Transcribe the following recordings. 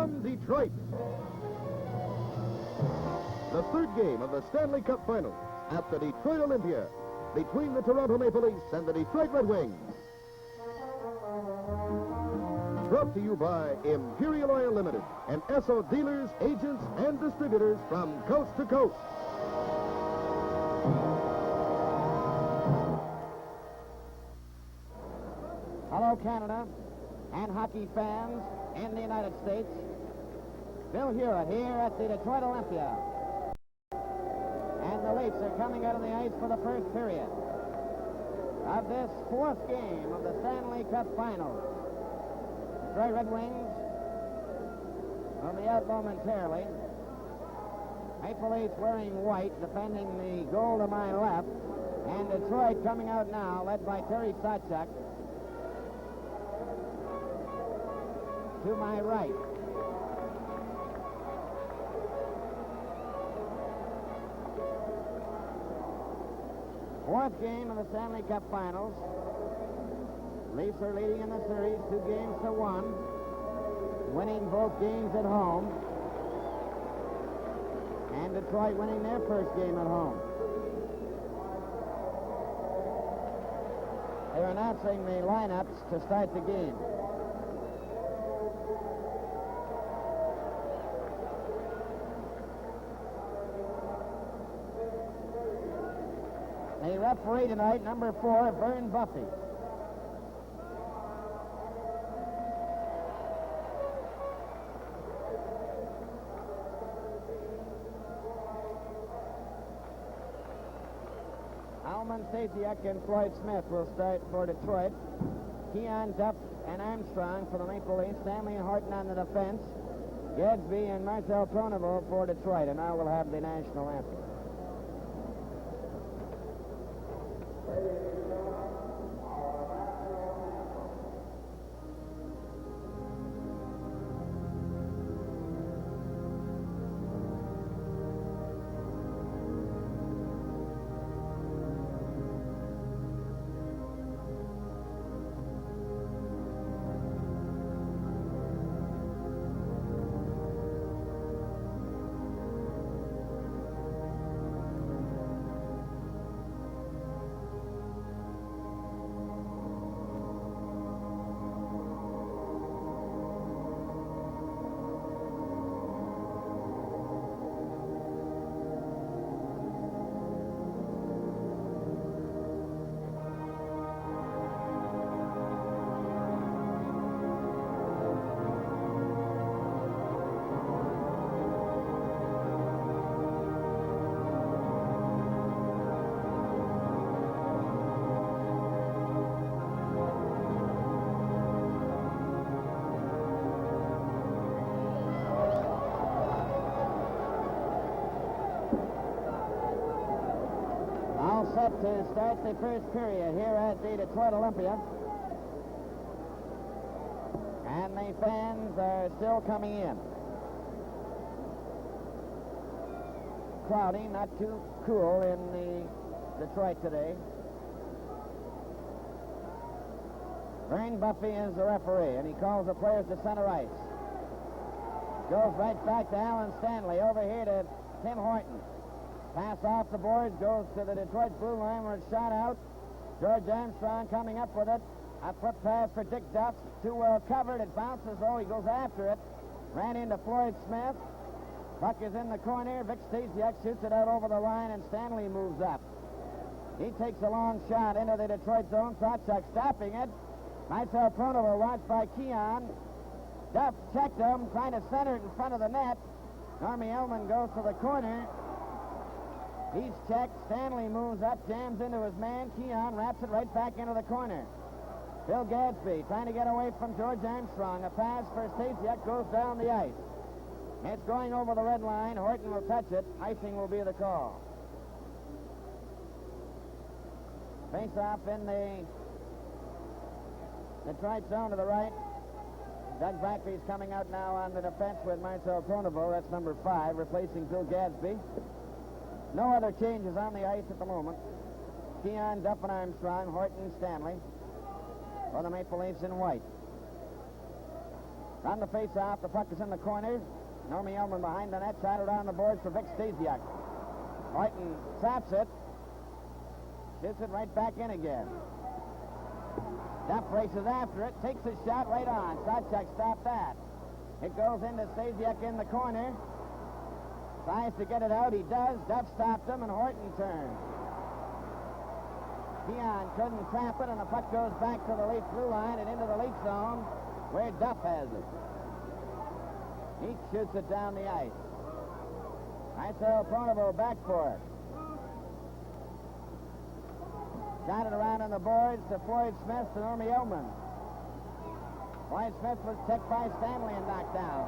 from Detroit. The third game of the Stanley Cup Finals at the Detroit Olympia between the Toronto Maple Leafs and the Detroit Red Wings. Brought to you by Imperial Oil Limited and Esso dealers, agents, and distributors from coast to coast. Hello, Canada and hockey fans in the United States. Bill Hewitt here at the Detroit Olympia. And the Leafs are coming out of the ice for the first period of this fourth game of the Stanley Cup Finals. Detroit Red Wings will be out momentarily. Maple Leafs wearing white, defending the goal to my left. And Detroit coming out now, led by Terry Sawchuk, to my right. Fourth game of the Stanley Cup Finals. Leafs are leading in the series 2-1, winning both games at home, and Detroit winning their first game at home. They're announcing the lineups to start the game. The referee tonight, number 4, Vern Buffy. Alman Stasiak and Floyd Smith will start for Detroit. Keon, Duff, and Armstrong for the Maple Leafs. Stanley and Horton on the defense. Gadsby and Marcel Pronovo for Detroit. And now we'll have the national anthem. Set to start the first period here at the Detroit Olympia. And the fans are still coming in. Crowding, not too cool in the Detroit today. Vern Buffy is the referee, and he calls the players to center ice. Goes right back to Alan Stanley, over here to Tim Horton. Pass off the boards, goes to the Detroit blue line where it's shot out. George Armstrong coming up with it. A foot pass for Dick Duff. Too well covered. It bounces, though. He goes after it. Ran into Floyd Smith. Puck is in the corner. Vic Stasiak shoots it out over the line, and Stanley moves up. He takes a long shot into the Detroit zone. Sawchuk stopping it. Marcel Pronovo watched by Keon. Duff checked him, trying to center it in front of the net. Normie Ellman goes to the corner. He's checked. Stanley moves up, jams into his man. Keon wraps it right back into the corner. Bill Gadsby trying to get away from George Armstrong. A pass for Stasiak goes down the ice. It's going over the red line. Horton will touch it. Icing will be the call. Face-off in the Detroit zone to the right. Doug Brackley's coming out now on the defense with Marcel Pronovo. That's number 5, replacing Bill Gadsby. No other changes on the ice at the moment. Keon, Duff, and Armstrong, Horton, Stanley for the Maple Leafs in white. On the face-off, the puck is in the corner. Normie Ullman behind the net, shot around the boards for Vic Stasiak. Horton traps it. Shoots it right back in again. Duff races after it, takes a shot right on. Sawchuk stopped that. It goes into Stasiak in the corner. Tries to get it out. He does. Duff stopped him, and Horton turns. Keon couldn't trap it, and the puck goes back to the Leaf blue line and into the Leaf zone where Duff has it. He shoots it down the ice. Marcel Pronovo back for it. Got it around on the boards to Floyd Smith to Normie Ullman. Floyd Smith was checked by Stanley and knocked down.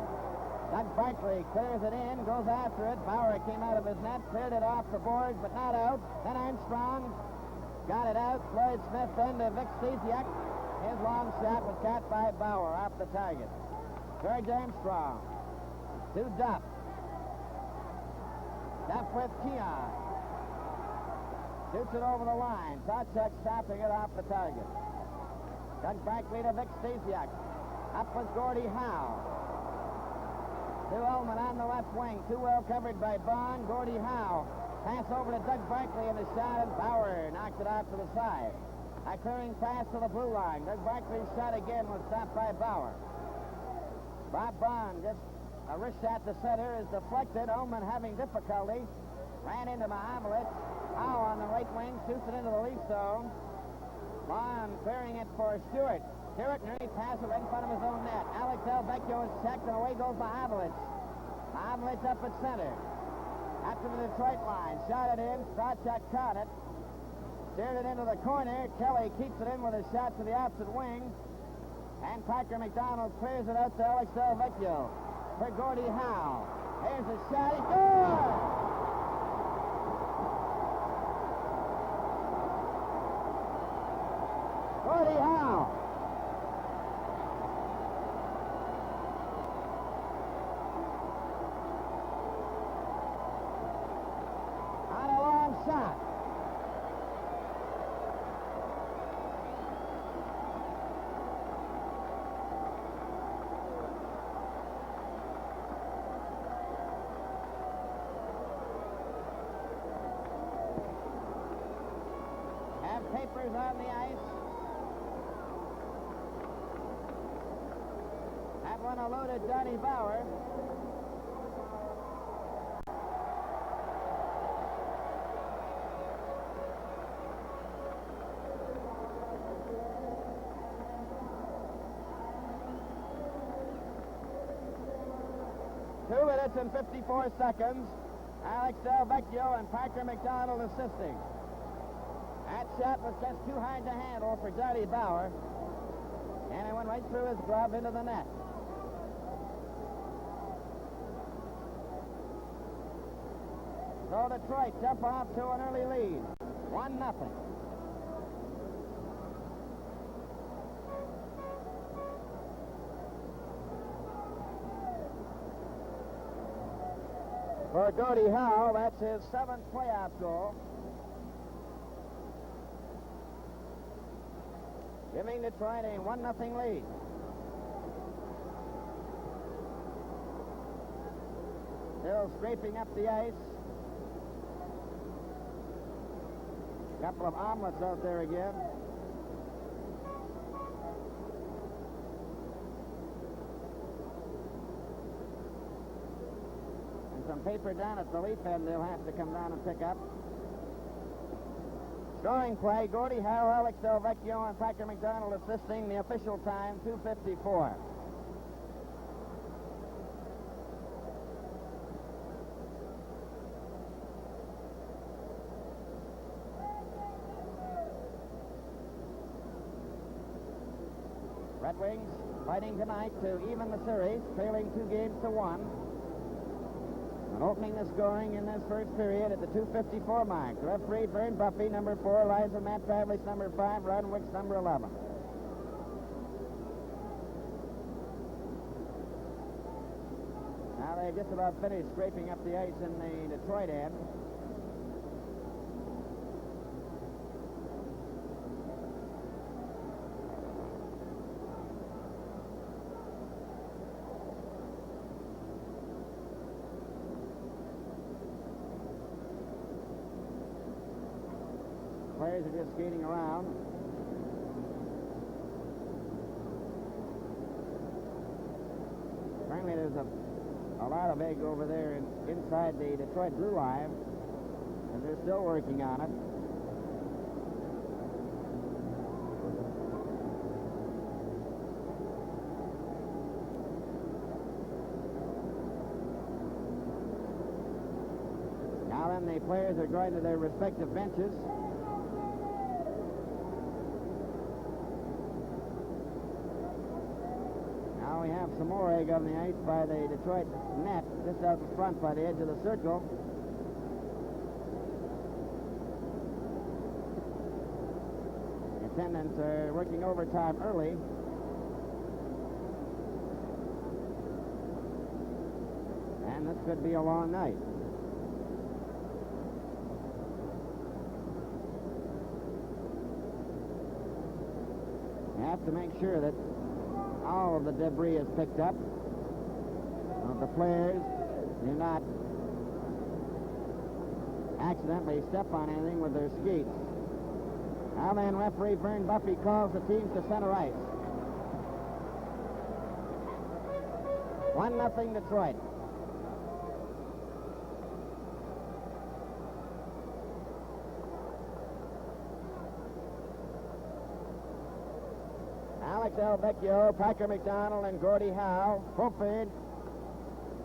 Doug Barkley clears it in, goes after it. Bauer came out of his net, cleared it off the boards, but not out. Then Armstrong got it out. Floyd Smith then to Vic Stasiak. His long shot was caught by Bauer off the target. George Armstrong to Duff. Duff with Keon. Shoots it over the line. Sawchuk stopping it off the target. Doug Barkley to Vic Stasiak. Up with Gordie Howe. To Ullman on the left wing. Too well covered by Bond. Gordie Howe. Pass over to Doug Barkley and the shot, and Bauer knocked it out to the side. A clearing pass to the blue line. Doug Barkley's shot again was stopped by Bauer. Bob Bond, just a wrist shot to center, is deflected. Ullman having difficulty. Ran into Mahamlich. Howe on the right wing, shoots it into the Leaf zone. Bond clearing it for Stewart. Stewart, and he passes right in front of his own net. Alex Delvecchio is checked, and away goes Mahamlich. Mahamlich up at center. After the Detroit line. Shot it in. Sawchuk caught it. Steered it into the corner. Kelly keeps it in with a shot to the opposite wing. And Parker McDonald clears it out to Alex Delvecchio for Gordie Howe. Here's a shot. He scores! Gordie Howe. On a long shot. Have papers on the ice. That one eluded Donnie Bauer. Two minutes and 54 seconds. Alex Delvecchio and Parker McDonald assisting. That shot was just too hard to handle for Donnie Bauer. And it went right through his glove into the net. So Detroit jump off to an early lead. 1-0. For Gordie Howe, that's his 7th playoff goal. Giving Detroit a 1-0 lead. Still scraping up the ice. A couple of omelets out there again. And some paper down at the Leaf end they'll have to come down and pick up. Scoring play, Gordie Howe, Alex Delvecchio, and Parker McDonald assisting. The official time, 2:54. Red Wings fighting tonight to even the series, trailing 2-1. And opening the scoring in this first period at the 2:54 mark. The referee, Vern Buffy, number 4, Liza Matt Pavlich, number 5, Ron Wicks, number 11. Now they just about finished scraping up the ice in the Detroit end. players are just skating around. Apparently there's a lot of egg over there inside the Detroit blue line, and they're still working on it. Now then, the players are going to their respective benches. Now we have some more egg on the ice by the Detroit net, just out in front by the edge of the circle. The attendants are working overtime early. And this could be a long night. You have to make sure that all of the debris is picked up. The players do not accidentally step on anything with their skates. Now then, referee Vern Buffy calls the teams to center ice. 1-0 Detroit. Alex Delvecchio, Packer McDonald, and Gordie Howe. Fulford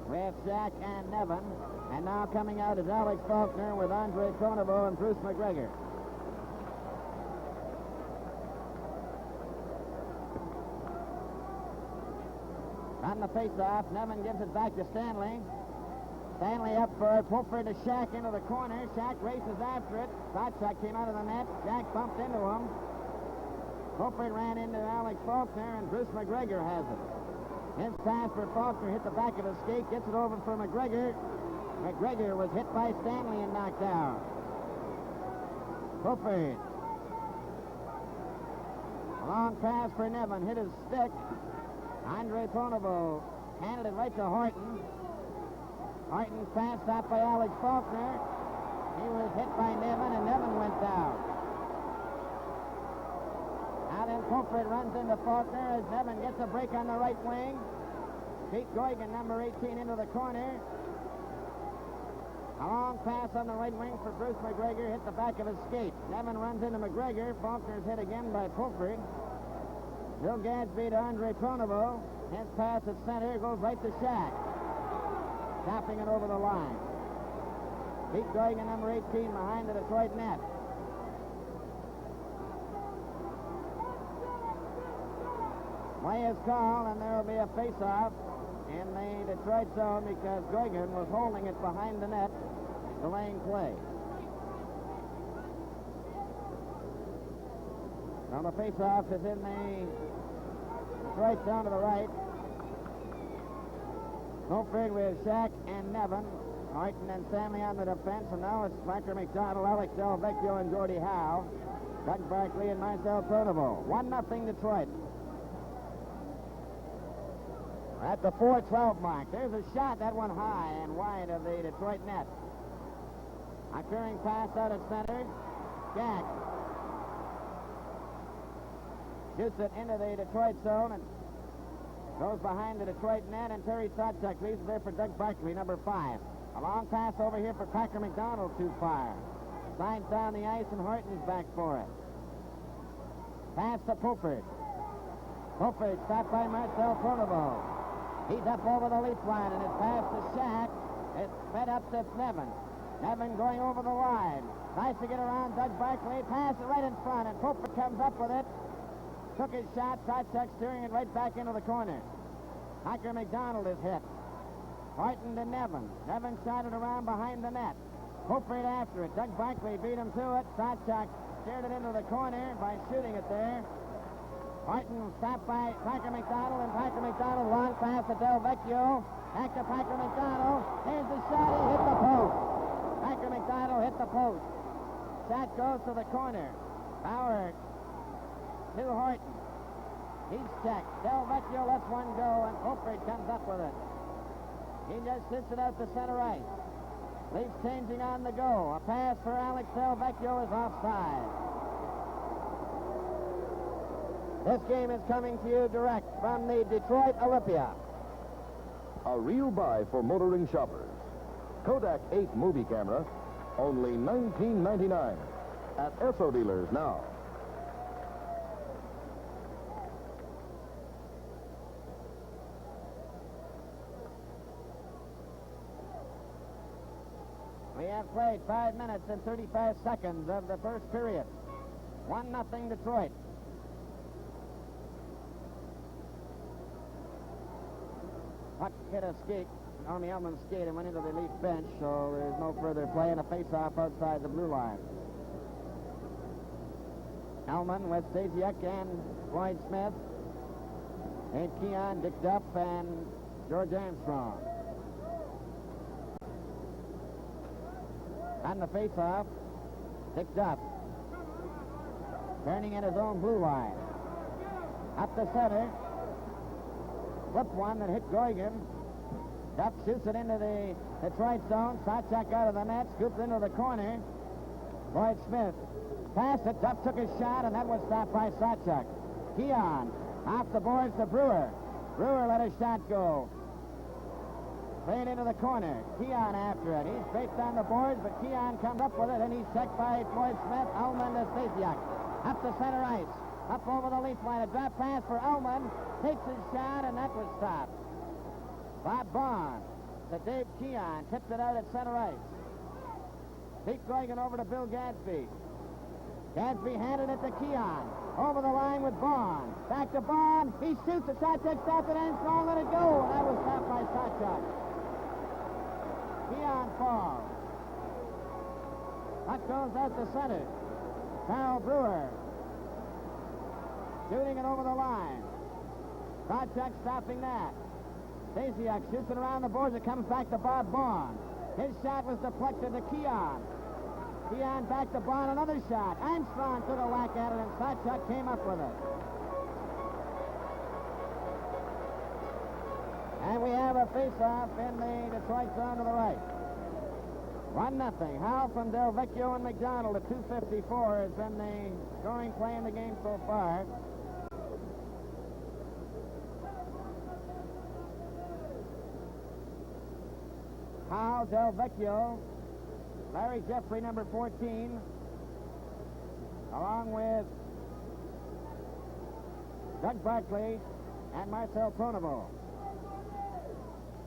with Jack and Nevin. And now coming out is Alex Faulkner with Andre Pronovo and Bruce McGregor. On the face-off, Nevin gives it back to Stanley. Stanley up for it. Fulford to Shack into the corner. Shack races after it. Sotchak came out of the net. Jack bumped into him. Fulford ran into Alex Faulkner, and Bruce McGregor has it. His pass for Faulkner hit the back of his skate, gets it over for McGregor. McGregor was hit by Stanley and knocked out. Fulford. A long pass for Nevin, hit his stick. Andre Pronovo handed it right to Horton. Horton's pass stopped by Alex Faulkner. He was hit by Nevin, and Nevin went down. Now then, Fulford runs into Faulkner as Nevin gets a break on the right wing. Pete Goigan, number 18, into the corner. A long pass on the right wing for Bruce McGregor, hit the back of his skate. Nevin runs into McGregor. Faulkner's hit again by Fulford. Bill Gadsby to Andre Pronovo. His pass at center goes right to Shack. Tapping it over the line. Pete Goigan, number 18, behind the Detroit net. Play is called, and there will be a face-off in the Detroit zone because Goigan was holding it behind the net, delaying play. Now the face-off is in the Detroit zone to the right. Fulford with Shack and Nevin. Martin and Stanley on the defense, and now it's Packer McDonald, Alex Delvecchio, and Gordie Howe. Doug Barkley and Marcel Pronovo. 1-0 Detroit. At the 4:12 mark, there's a shot, that one high and wide of the Detroit net. A clearing pass out at center. Jack shoots it into the Detroit zone and goes behind the Detroit net, and Terry Sotchak leaves it there for Doug Barkley, number 5. A long pass over here for Packer McDonald to fire. Slides down the ice, and Horton's back for it. Pass to Fulford. Fulford stopped by Marcel Pronovo. He's up over the leaf line, and it's passed to Shack. It's fed up to Nevin. Nevin going over the line. Tries to get around Doug Barkley. Pass it right in front, and Fulford comes up with it. Took his shot. Sotchak steering it right back into the corner. Packer McDonald is hit. Horton to Nevin. Nevin shot it around behind the net. Fulford after it. Doug Barkley beat him to it. Sotchak steered it into the corner by shooting it there. Horton stopped by Packer McDonald, and Packer McDonald long pass to Delvecchio. Back to Packer McDonald. Here's the shot. He hit the post. Packer McDonald hit the post. Shot goes to the corner. Bauer to Horton. He's checked. Delvecchio lets one go, and Fulford comes up with it. He just sits it out to center ice. Leafs changing on the go. A pass for Alex Delvecchio is offside. This game is coming to you direct from the Detroit Olympia. A real buy for motoring shoppers. Kodak 8 movie camera, only $19.99 at Esso dealers now. We have played 5 minutes and 35 seconds of the first period. 1-0 Detroit. Puck hit a skate, Army Elman skate, and went into the Leaf bench, so there's no further play, and a face-off outside the blue line. Elman with Stasiak and Floyd Smith, Ed Keon, Dick Duff, and George Armstrong. On the face-off, Dick Duff, turning in his own blue line. Up the center, flip one that hit Goigan. Duff shoots it into the Detroit zone. Sawchuk out of the net, scoops into the corner. Floyd Smith passed it. Duff took his shot, and that was stopped by Sawchuk. Keon off the boards to Brewer. Brewer let his shot go. Playing into the corner. Keon after it. He's straight down the boards, but Keon comes up with it, and he's checked by Floyd Smith. Ullman to Stasiak. Up the center ice. Up over the Leaf line. A drop pass for Ullman. Takes his shot, and that was stopped. Bob Bond to Dave Keon. Tipped it out at center ice. Pete Goigan over to Bill Gadsby. Gadsby handed it to Keon. Over the line with Bond. Back to Bond. He shoots. The Sawchuk stopped it, and Armstrong let it go. And that was stopped by Sawchuk. Keon falls. Puck goes out to center. Carl Brewer shooting it over the line. Sawchuk stopping that. Stasiak shoots it around the boards. It comes back to Bob Bond. His shot was deflected to Keon. Keon back to Bond. Another shot. Armstrong took a whack at it, and Sawchuk came up with it. And we have a face-off in the Detroit zone to the right. 1-0. Howell from Del Vecchio and McDonald at 2:54 has been the scoring play in the game so far. Howell, Del Vecchio, Larry Jeffrey, number 14, along with Doug Barkley and Marcel Pronovo.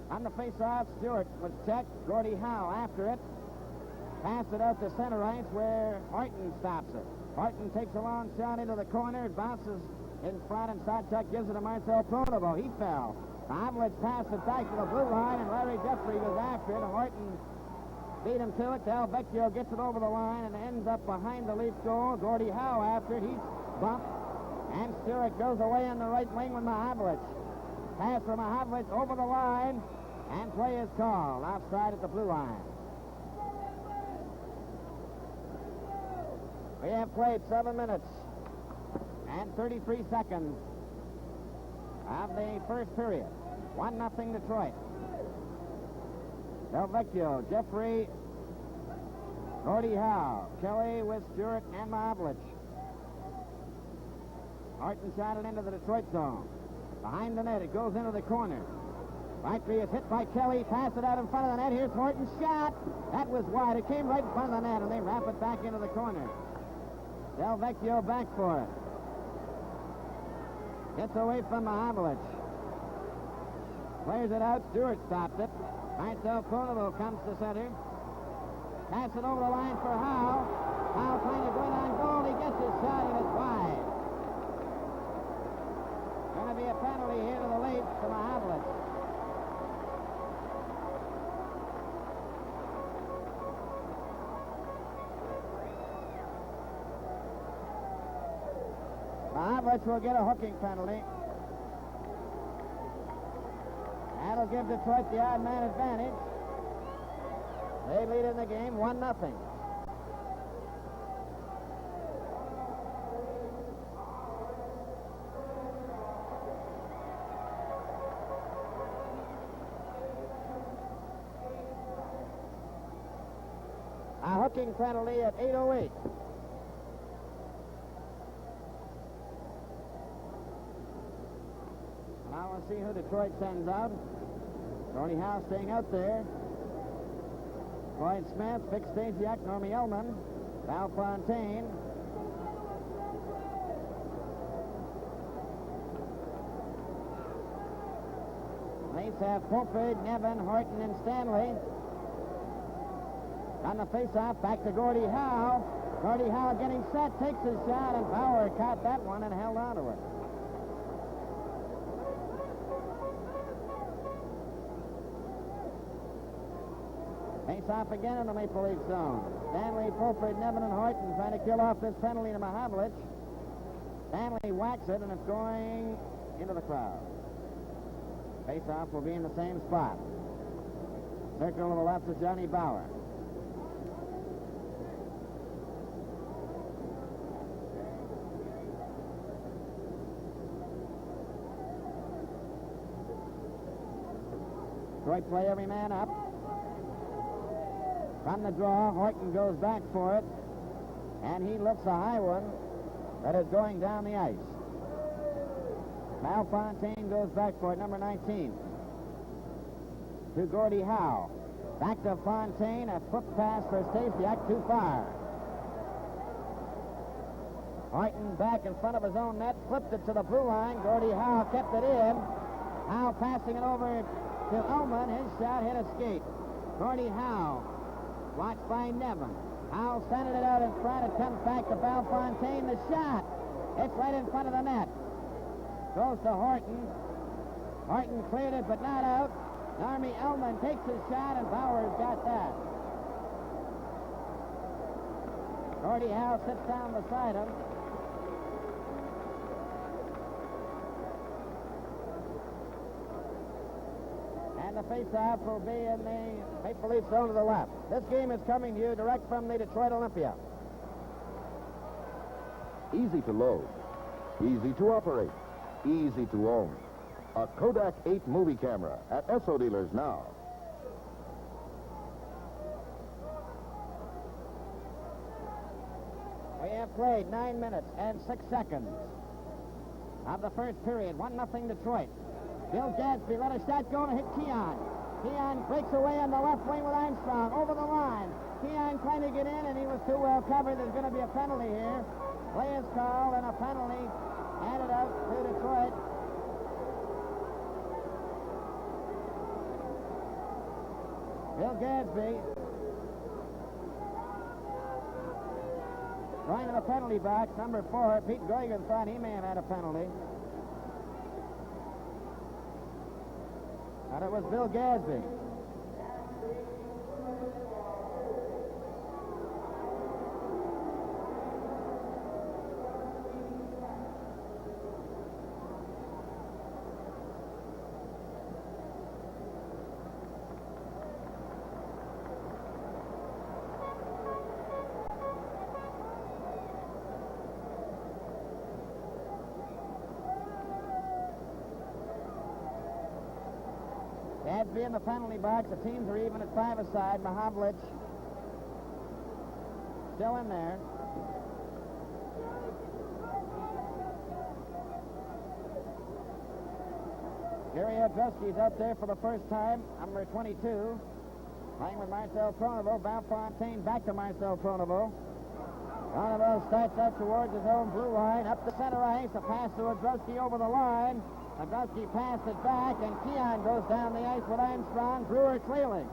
On the face-off, Stewart was checked. Gordie Howe after it. Passed it out to center ice where Horton stops it. Horton takes a long shot into the corner. It bounces in front, and Sawchuk gives it to Marcel Pronovo. He fell. Havlich passed it back to the blue line, and Larry Jeffrey was after it. Horton beat him to it. Del Vecchio gets it over the line and ends up behind the Leaf goal. Gordie Howe after it. He's bumped. And Stewart goes away on the right wing with Mahavlich. Pass for Mahavlich over the line, and play is called outside at the blue line. We have played 7 minutes and 33 seconds of the first period. 1-0 Detroit. Del Vecchio, Jeffrey, Gordie Howe, Kelly with Stewart and Mahavlich. Horton shot it into the Detroit zone. Behind the net, it goes into the corner. Barkley is hit by Kelly. Pass it out in front of the net. Here's Horton's shot. That was wide. It came right in front of the net, and they wrap it back into the corner. Del Vecchio back for it. Gets away from Mahavlich. Plays it out. Stewart stops it. Marcel Pronovo comes to center. Pass it over the line for Howe. Howe trying to go in on goal. He gets his shot, and it's wide. Going to be a penalty here to the Leafs for Mahavlich. Mahavlich will get a hooking penalty. That'll give Detroit the odd man advantage. They lead in the game 1-0. A hooking penalty at 8:08. see who Detroit sends out. Gordie Howe staying out there. Floyd Smith, Vic Stasiak, Normie Ullman, Val Fontaine. Leafs have Fulford, Nevin, Horton, and Stanley. On the faceoff, back to Gordie Howe. Gordie Howe getting set, takes his shot, and Bauer caught that one and held on to it. Face-off again in the Maple Leaf zone. Stanley, Fulford, Nevin, and Horton trying to kill off this penalty to Mahavlich. Stanley whacks it, and it's going into the crowd. Face-off will be in the same spot. Circle to the left is Johnny Bauer. Detroit play every man up. From the draw, Horton goes back for it, and he lifts a high one that is going down the ice. Val Fontaine goes back for it, number 19. To Gordie Howe. Back to Fontaine, a foot pass for Stasiak, too far. Horton back in front of his own net, flipped it to the blue line. Gordie Howe kept it in. Howe passing it over to Ullman. His shot hit a skate. Gordie Howe, watched by Nevin. Howe centered it out in front. It comes back to Val Fontaine. The shot. It's right in front of the net. Goes to Horton. Horton cleared it, but not out. Normie Ullman takes his shot, and Bauer's got that. Gordie Howe sits down beside him. And the face-off will be in the Maple Leaf zone to the left. This game is coming to you direct from the Detroit Olympia. Easy to load, easy to operate, easy to own. A Kodak 8 movie camera at Esso dealers now. We have played 9 minutes and 6 seconds of the first period. 1-0 Detroit. Bill Gadsby let a shot go to hit Keon. Keon breaks away on the left wing with Armstrong over the line. Keon trying to get in, and he was too well covered. There's going to be a penalty here. Play is called, and a penalty handed out to Detroit. Bill Gadsby going to the penalty box, number 4. Pete Goigan thought he may have had a penalty. But it was Bill Gadsby. Gadsby in the penalty box. The teams are even at 5 aside. Mahavlich still in there. Gary Odrowski's out there for the first time, number 22. Playing with Marcel Pronovo. Val Fontaine back to Marcel Pronovo. Pronovo starts out towards his own blue line. Up the center ice. A pass to Odrowski over the line. Odrowski passed it back, and Keon goes down the ice with Armstrong. Brewer trailing.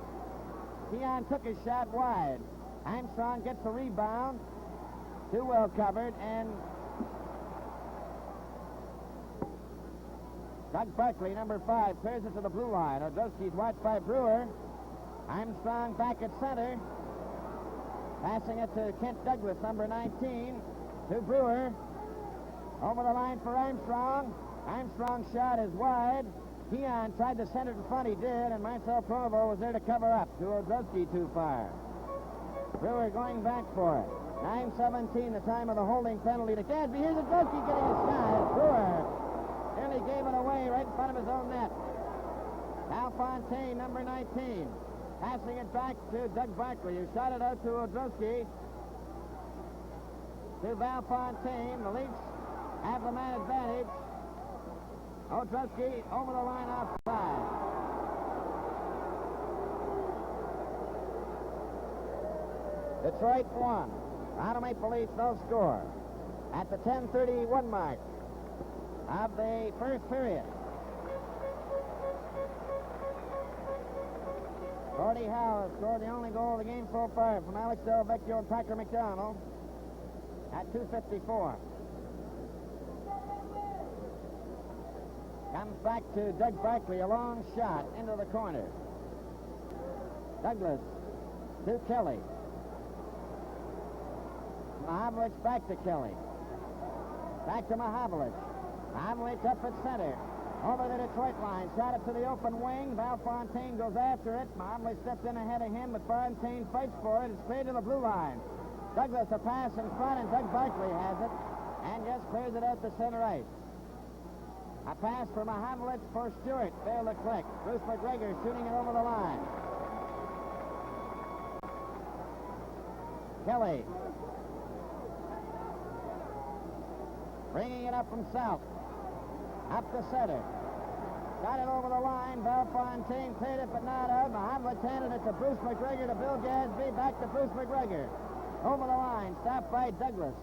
Keon took his shot wide. Armstrong gets the rebound. Too well covered, and Doug Buckley, number 5, clears it to the blue line. Odrowski's watched by Brewer. Armstrong back at center. Passing it to Kent Douglas, number 19, to Brewer. Over the line for Armstrong. Armstrong's shot is wide. Keon tried to center it in front. He did, and Marcel Pronovo was there to cover up. To Odrowski too far. Brewer going back for it. 9:17, the time of the holding penalty to Gadsby. Here's Odrowski getting a shot. Brewer nearly gave it away right in front of his own net. Val Fontaine, number 19. Passing it back to Doug Barkley, who shot it out to Odrowski. To Val Fontaine. The Leafs have the man advantage. Otrowski over the line outside. Detroit won. Toronto Maple Leafs no score. At the 10:31 mark of the first period. Gordie Howe scored the only goal of the game so far from Alex Del Vecchio and Packer McDonald at 2:54. Comes back to Doug Barkley, a long shot into the corner. Douglas to Kelly. Mahavlich back to Kelly. Back to Mahavlich. Mahavlich up at center. Over the Detroit line. Shot it to the open wing. Val Fontaine goes after it. Mahavlich steps in ahead of him, but Fontaine fights for it. It's cleared to the blue line. Douglas a pass in front, and Doug Barkley has it. And just clears it out to center ice. A pass for Mahavlich for Stewart. Failed to click. Bruce McGregor shooting it over the line. Kelly. Bringing it up from south. Up the center. Got it over the line. Val Fontaine cleared it, but not out. Mahavlich handed it to Bruce McGregor, to Bill Gadsby. Back to Bruce McGregor. Over the line. Stopped by Douglas.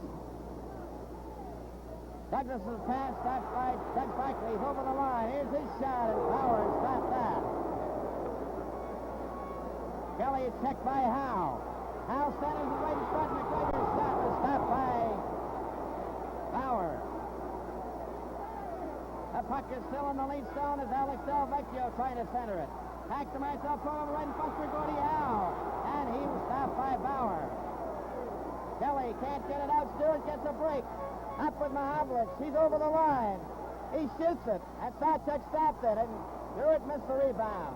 Douglas's pass stopped by Doug Barkley. He's over the line. Here's his shot, and Power stopped that. Kelly is checked by Howe. Howe centers it right in front. McGregor's shot was stopped by Power. The puck is still in the lead zone as Alex Del Vecchio trying to center it. Back to Marcel Pronovo right in front for Gordie Howe. And he was stopped by Bauer. Kelly can't get it out. Stewart gets a break. Up with Mahavlich. He's over the line. He shoots it. And Sawchuk stopped it. And Stewart missed the rebound.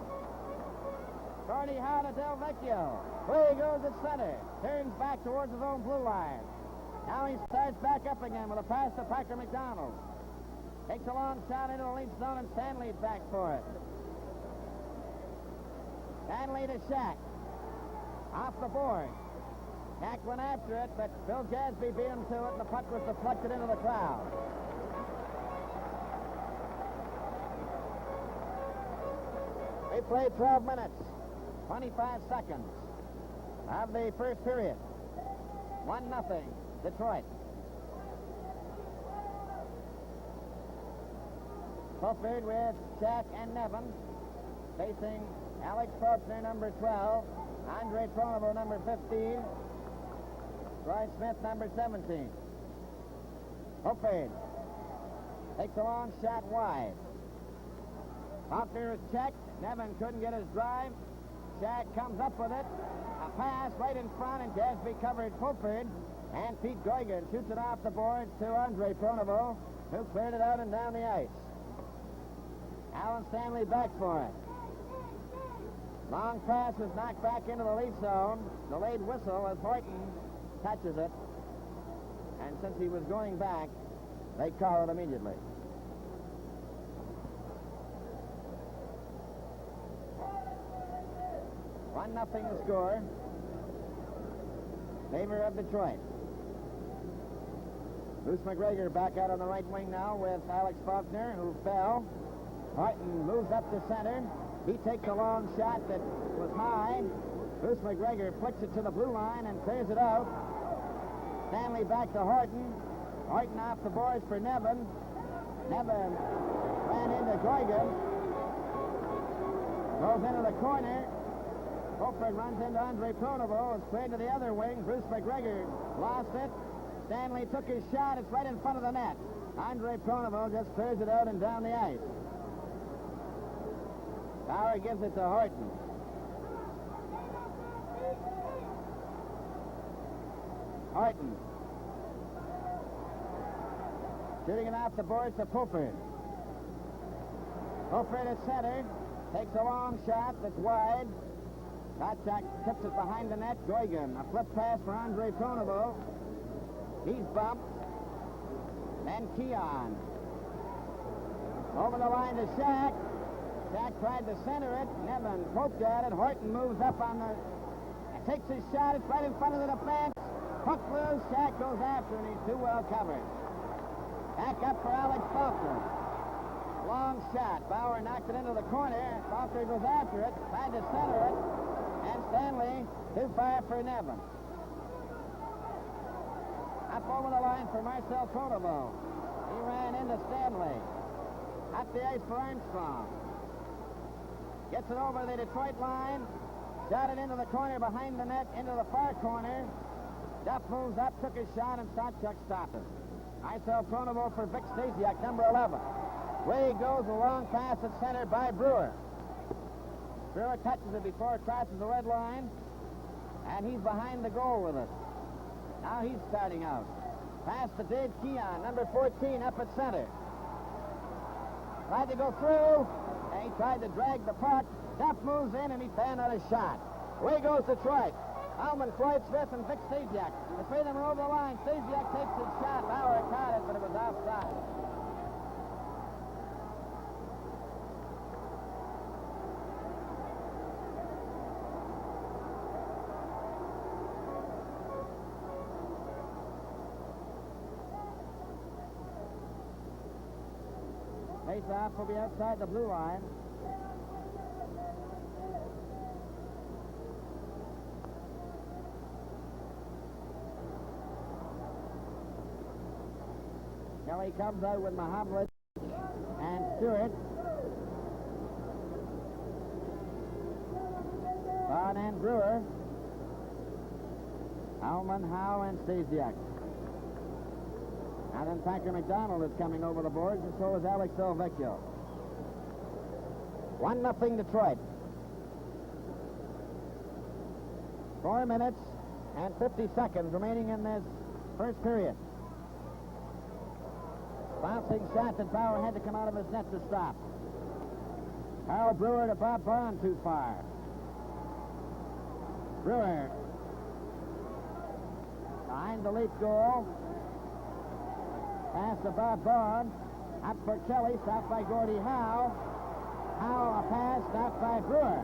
Gordie Howe to Del Vecchio. Where he goes at center. Turns back towards his own blue line. Now he starts back up again with a pass to Packer McDonald. Takes a long shot into the lead zone, and Stanley's back for it. Stanley to Shack. Off the board. Shack went after it, but Bill Gadsby beat him to it, and the puck was deflected into the crowd. We played 12 minutes, 25 seconds of the first period. 1-0, Detroit. Fulford with Shack and Nevin facing Alex Faulkner, number 12, Andre Pronovo, number 15, Roy Smith, number 17. Fulford takes a long shot wide. Faulkner is checked. Nevin couldn't get his drive. Shack comes up with it. A pass right in front, and Gadsby covered Fulford. And Pete Goygan shoots it off the boards to Andre Pronovo, who cleared it out and down the ice. Alan Stanley back for it. Long pass was knocked back into the lead zone. Delayed whistle as Horton touches it. And since he was going back, they call it immediately. One nothing the score. Favor of Detroit. Bruce McGregor back out on the right wing now with Alex Faulkner, who fell. Horton moves up to center. He takes a long shot that was high. Bruce McGregor flicks it to the blue line and clears it out. Stanley back to Horton. Horton off the boards for Nevin. Nevin ran into Goygan. Goes into the corner. Fulford runs into Andre Pronovo. It's cleared to the other wing. Bruce McGregor lost it. Stanley took his shot. It's right in front of the net. Andre Pronovo just clears it out and down the ice. Bauer gives it to Horton. Horton. Shooting it off the boards to Fulford. Fulford at center. Takes a long shot that's wide. Sawchuk tips it behind the net. Goygan. A flip pass for Andre Pronovo. He's bumped. Then Keon. Over the line to Shack. Shack tried to center it. Nevin poked at it. Horton moves up on the... takes his shot. It's right in front of the defense. Puck loose. Shack goes after, and he's too well covered. Back up for Alex Faulkner. Long shot. Bauer knocked it into the corner. Foster goes after it, tried to center it, and Stanley too far for Nevin. Up over the line for Marcel Pronovo. He ran into Stanley. Up the ice for Armstrong. Gets it over the Detroit line. Shot it into the corner behind the net, into the far corner. Duff moves up, took his shot, and Sawchuk stopped it. Marcel Pronovo for Vic Stasiak, number 11. Way goes a long pass at center by Brewer. Brewer touches it before it crosses the red line, and he's behind the goal with it. Now he's starting out. Pass to Dave Keon, number 14, up at center. Tried to go through, and he tried to drag the puck. Duff moves in, and he found out a shot. Away goes Detroit. Alman, Floyd Smith, and Vic Stasiak. The three of them are over the line. Stasiak takes his shot. Bauer caught it, but it was offside. Face-off will be outside the blue line. Kelly comes out with Mahavlich and Stewart. Vaughn and Brewer. Alman, Howe, and Stasiak. And then Packer McDonald is coming over the boards, and so is Alex Delvecchio. 1-0 Detroit. 4 minutes and 50 seconds remaining in this first period. Bouncing shot that Bauer had to come out of his net to stop. Carl Brewer to Bob Bond too far. Brewer behind the leaf goal. Pass to Bob Bond. Up for Kelly, stopped by Gordie Howe. Howe a pass, stopped by Brewer.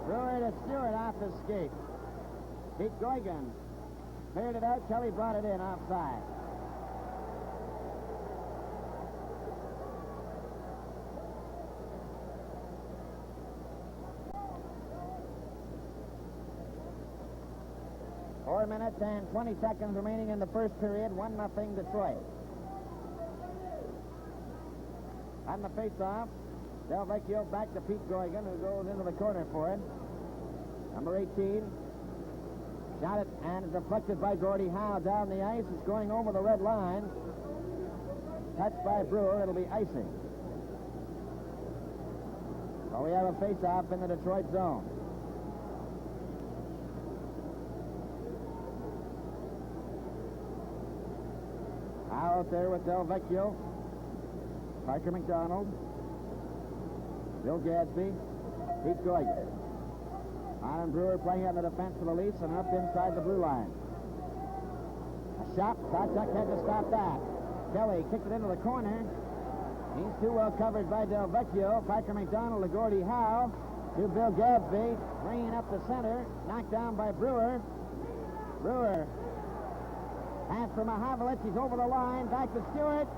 Brewer to Stewart off the skate. Pete Goigan cleared it out. Kelly brought it in offside. Four minutes and 20 seconds remaining in the first period. 1-0 Detroit. On the face-off, Delvecchio back to Pete Goigan, who goes into the corner for it. Number 18. Shot it, and it's deflected by Gordie Howe down the ice. It's going over the red line. Touched by Brewer. It'll be icing. So we have a face-off in the Detroit zone. Howe out there with Delvecchio. Parker McDonald, Bill Gadsby, Pete Goigan. Arnon Brewer playing on the defense for the Leafs and up inside the blue line. A shot. Sawchuk had to stop that. Kelly kicked it into the corner. He's too well covered by Delvecchio. Parker McDonald to Gordie Howe. To Bill Gadsby. Bringing up the center. Knocked down by Brewer. Brewer. Pass for Mahavlich. He's over the line. Back to Stewart.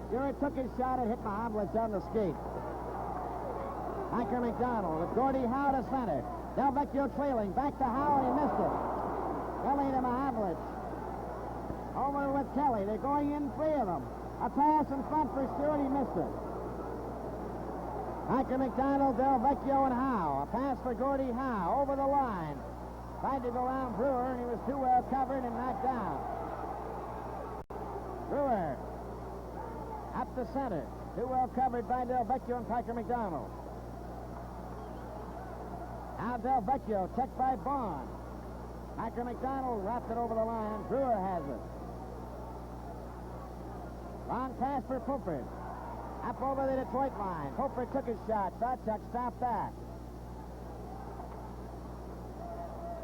Stewart took his shot and hit Mahavlich on the skate. Parker McDonald with Gordie Howe to center. Delvecchio trailing. Back to Howe, and he missed it. Kelly to Mahavlich. Over with Kelly. They're going in, three of them. A pass in front for Stewart. He missed it. Parker McDonald, Delvecchio, and Howe. A pass for Gordie Howe over the line. Tried to go around Brewer, and he was too well covered and knocked down. Brewer. Up the center. Too well covered by Delvecchio and Parker McDonald. Now Delvecchio checked by Bond. Parker McDonald wrapped it over the line. Brewer has it. Long pass for Pulford. Up over the Detroit line. Pulford took his shot. Sawchuk stopped that.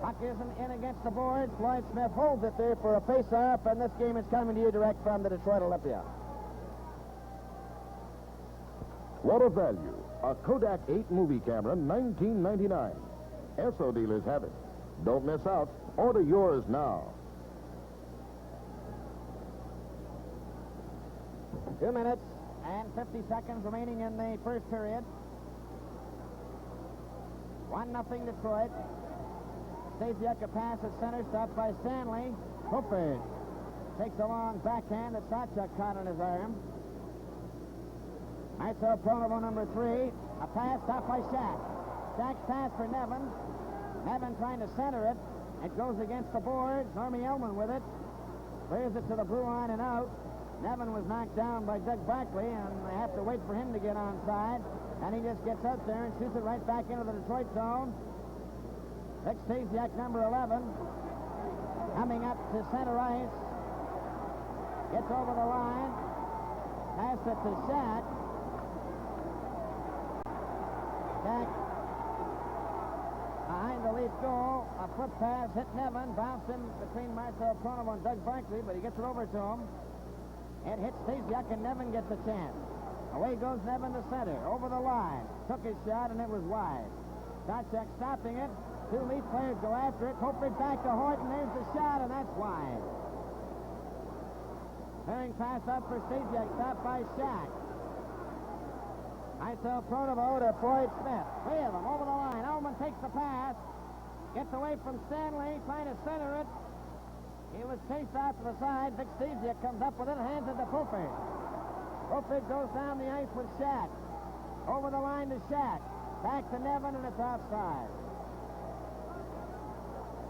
Puck isn't in against the boards. Floyd Smith holds it there for a face-off, and this game is coming to you direct from the Detroit Olympia. What a value. A Kodak 8 movie camera, $19.99. Esso dealers have it. Don't miss out. Order yours now. 2 minutes and 50 seconds remaining in the first period. 1-0 Detroit. Stasiak a pass at center, stopped by Stanley. Hooper takes a long backhand that Sawchuk caught on his arm. Marcel Pronovo, number 3. A pass stopped by Shack. Shack's pass for Nevin. Nevin trying to center it. It goes against the boards. Normie Elman with it. Clears it to the blue line and out. Nevin was knocked down by Doug Barkley, and they have to wait for him to get onside. And he just gets out there and shoots it right back into the Detroit zone. Vic Stasiak, number 11, coming up to center ice. Gets over the line. Pass it to Shack. Shack behind the Leaf goal. A foot pass hit Nevin. Bounced in between Marcel Pronovo and Doug Barkley, but he gets it over to him. It hits Stasiak, and Nevin gets a chance. Away goes Nevin to center. Over the line. Took his shot, and it was wide. Sawchuk stopping it. 2 Leaf players go after it. Hopefully back to Horton. There's the shot, and that's wide. Clearing pass up for Stasiak. Stopped by Shack. Marcel Pronovo to Floyd Smith. 3 of them over the line. Ullman takes the pass. Gets away from Stanley. Trying to center it. He was chased out to the side. Vic Stasiak comes up with it. Hands it to Pulford. Pulford goes down the ice with Shack. Over the line to Shack. Back to Nevin, and it's offside.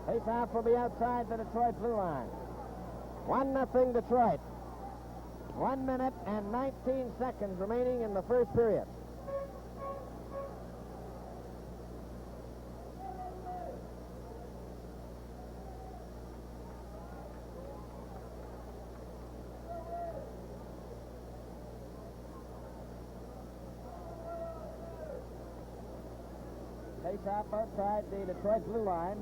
Face-off will be outside the Detroit blue line. 1-0 Detroit. 1 minute and 19 seconds remaining in the first period. Face-off outside the Detroit blue line.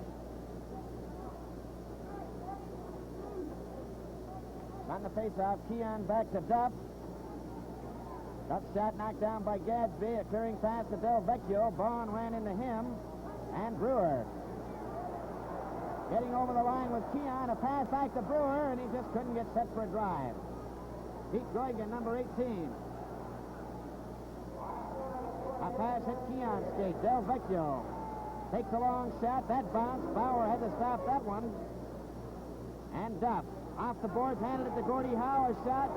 On the face-off, Keon back to Duff. Duff's shot knocked down by Gadsby. A clearing pass to Del Vecchio. Bond ran into him. And Brewer. Getting over the line with Keon. A pass back to Brewer, and he just couldn't get set for a drive. Pete Goigan, number 18. A pass hit Keon's skate. Del Vecchio takes a long shot. That bounced. Bauer had to stop that one. And Duff. Off the boards, handed it to Gordie Howe, a shot.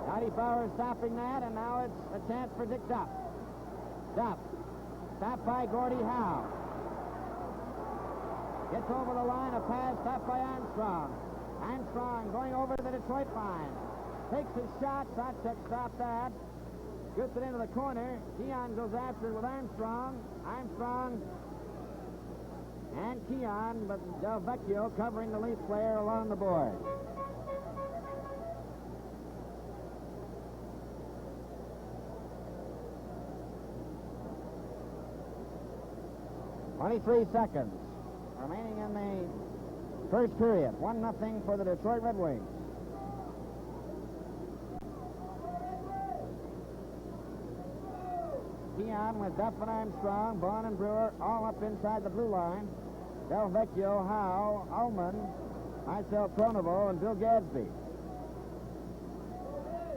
Dottie Bauer stopping that, and now it's a chance for Dick Duff. Duff, stopped by Gordie Howe. Gets over the line, a pass stopped by Armstrong. Armstrong going over to the Detroit line. Takes his shot, Sawchuk stopped that. Gets it into the corner. Keon goes after it with Armstrong. Armstrong and Keon, but Del Vecchio covering the Leaf player along the board. .23 seconds remaining in the first period. 1-0 for the Detroit Red Wings. Keon with Duff and Armstrong, Bond and Brewer all up inside the blue line. Del Vecchio, Howe, Ullman, Marcel Pronovo, and Bill Gadsby.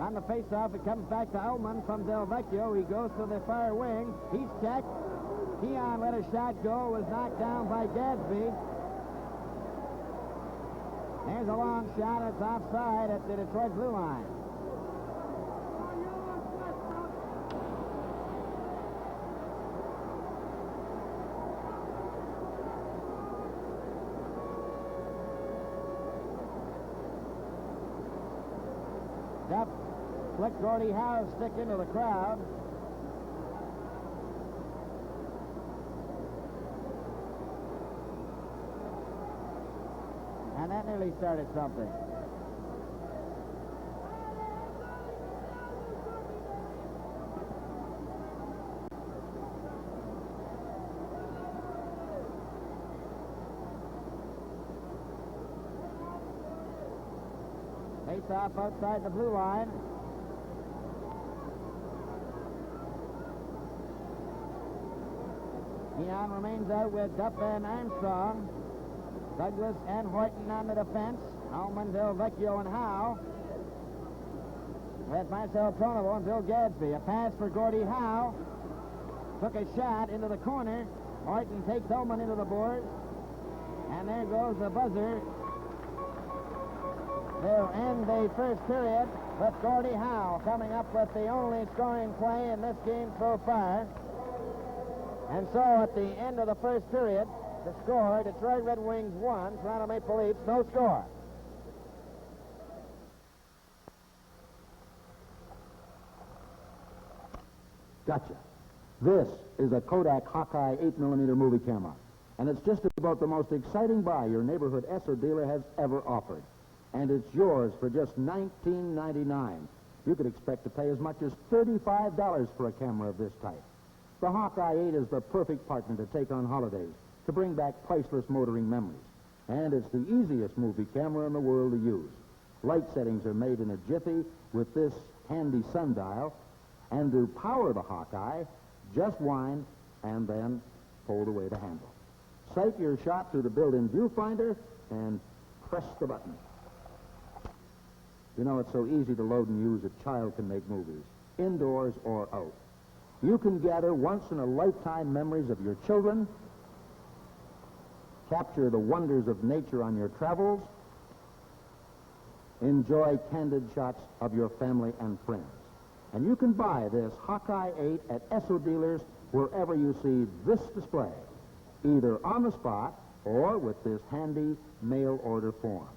On the face-off, it comes back to Ullman from Del Vecchio. He goes to the far wing. He's checked. Keon let a shot go, was knocked down by Gadsby. There's a long shot. It's offside at the Detroit blue line. Duff flicked Gordie Howe's stick into the crowd. And that nearly started something. Face-off outside the blue line. Keon remains out with Duff and Armstrong. Douglas and Horton on the defense. Ullman, Del Vecchio, and Howe. with Marcel Pronovo and Bill Gadsby. A pass for Gordie Howe. Took a shot into the corner. Horton takes Ullman into the boards. And there goes the buzzer to end the first period with Gordie Howe coming up with the only scoring play in this game so far. And so at the end of the first period, the score, Detroit Red Wings 1, Toronto Maple Leafs no score. Gotcha. This is a Kodak Hawkeye 8mm movie camera, and it's just about the most exciting buy your neighborhood Esso dealer has ever offered. And it's yours for just $19.99. You could expect to pay as much as $35 for a camera of this type. The Hawkeye 8 is the perfect partner to take on holidays, to bring back priceless motoring memories. And it's the easiest movie camera in the world to use. Light settings are made in a jiffy with this handy sundial, and to power the Hawkeye, just wind and then fold away the handle. Sight your shot through the built-in viewfinder and press the button. You know, it's so easy to load and use a child can make movies, indoors or out. You can gather once-in-a-lifetime memories of your children, capture the wonders of nature on your travels, enjoy candid shots of your family and friends. And you can buy this Hawkeye 8 at Esso dealers wherever you see this display, either on the spot or with this handy mail order form.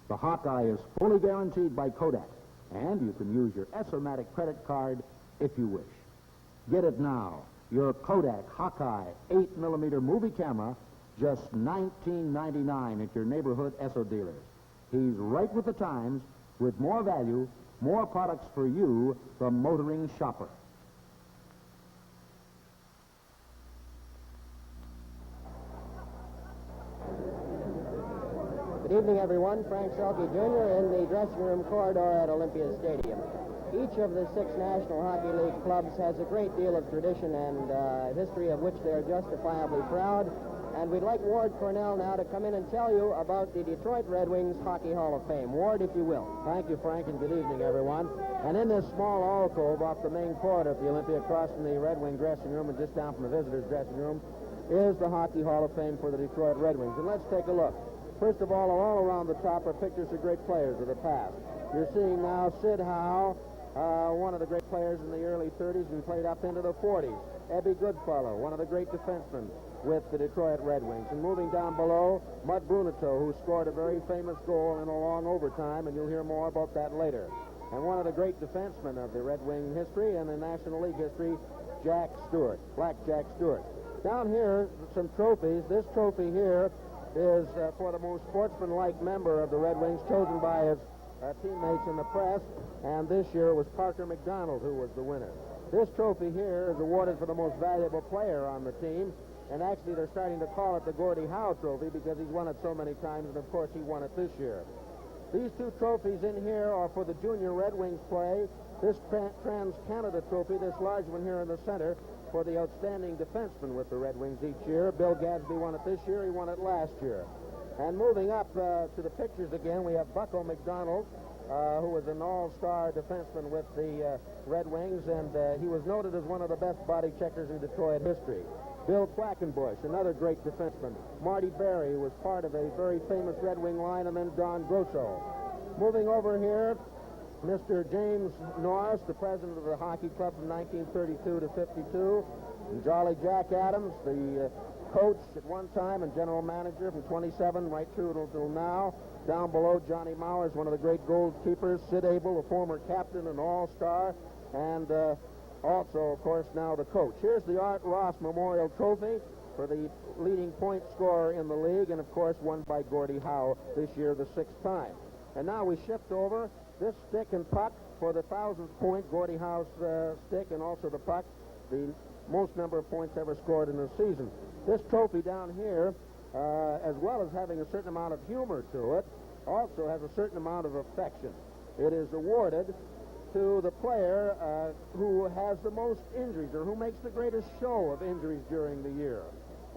The Hawkeye is fully guaranteed by Kodak, and you can use your Essomatic credit card if you wish. Get it now. Your Kodak Hawkeye 8mm movie camera, just $19.99 at your neighborhood Esso dealers. He's right with the times, with more value, more products for you, the motoring shopper. Good evening, everyone. Frank Selke Jr. in the dressing room corridor at Olympia Stadium. Each of the 6 National Hockey League clubs has a great deal of tradition and history of which they're justifiably proud. And we'd like Ward Cornell now to come in and tell you about the Detroit Red Wings Hockey Hall of Fame. Ward, if you will. Thank you, Frank, and good evening, everyone. And in this small alcove off the main corridor of the Olympia, across from the Red Wing dressing room and just down from the visitors' dressing room, is the Hockey Hall of Fame for the Detroit Red Wings. And let's take a look. First of all around the top are pictures of great players of the past. You're seeing now Sid Howe, one of the great players in the early 30s and played up into the 40s. Ebby Goodfellow, one of the great defensemen with the Detroit Red Wings. And moving down below, Mud Bruneteau, who scored a very famous goal in a long overtime, and you'll hear more about that later. And one of the great defensemen of the Red Wing history and the National League history, Jack Stewart, Black Jack Stewart. Down here, some trophies. This trophy here is for the most sportsmanlike member of the Red Wings, chosen by his teammates in the press, and this year was Parker McDonald who was the winner. This trophy here is awarded for the most valuable player on the team, and actually they're starting to call it the Gordie Howe Trophy because he's won it so many times, and of course he won it this year. These 2 trophies in here are for the junior Red Wings play. This Trans-Canada Trophy, this large one here in the center, for the outstanding defenseman with the Red Wings each year. Bill Gadsby won it this year. He won it last year. And moving up to the pictures again, we have Bucko McDonald, who was an all-star defenseman with the Red Wings, and he was noted as one of the best body checkers in Detroit history. Bill Quackenbush, another great defenseman. Marty Berry, who was part of a very famous Red Wing line, and then Don Grosso. Moving over here, Mr. James Norris, the president of the hockey club from 1932 to 52. And Jolly Jack Adams, the coach at one time and general manager from 27 right through till now. Down below, Johnny Mowers, one of the great goalkeepers. Sid Abel, a former captain and all-star. And also, of course, now the coach. Here's the Art Ross Memorial Trophy for the leading point scorer in the league, and, of course, won by Gordie Howe this year, the 6th time. And now we shift over. This stick and puck for the 1,000th point, Gordie Howe's stick, and also the puck, the most number of points ever scored in a season. This trophy down here, as well as having a certain amount of humor to it, also has a certain amount of affection. It is awarded to the player who has the most injuries, or who makes the greatest show of injuries during the year.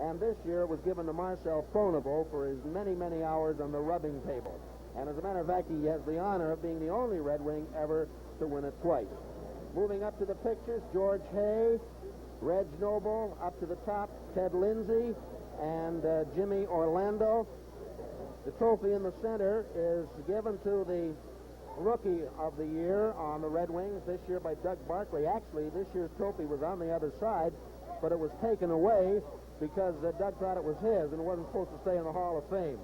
And this year it was given to Marcel Pronovo for his many, many hours on the rubbing table. And as a matter of fact, he has the honor of being the only Red Wing ever to win it twice. Moving up to the pictures, George Hay, Reg Noble, up to the top, Ted Lindsay, and Jimmy Orlando. The trophy in the center is given to the Rookie of the Year on the Red Wings this year by Doug Barkley. Actually, this year's trophy was on the other side, but it was taken away because Doug thought it was his and it wasn't supposed to stay in the Hall of Fame.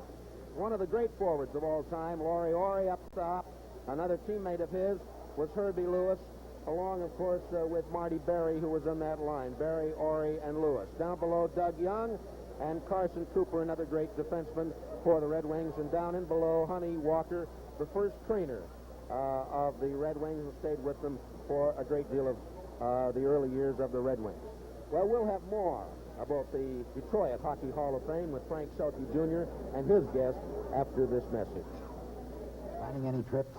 One of the great forwards of all time, Laurie Orey up top. Another teammate of his was Herbie Lewis, along, of course, with Marty Berry, who was in that line. Berry, Orey, and Lewis. Down below, Doug Young and Carson Cooper, another great defenseman for the Red Wings. And down in below, Honey Walker, the first trainer of the Red Wings, and stayed with them for a great deal of the early years of the Red Wings. Well, we'll have more about the Detroit Hockey Hall of Fame with Frank Selke Jr. and his guest after this message. Planning any trips?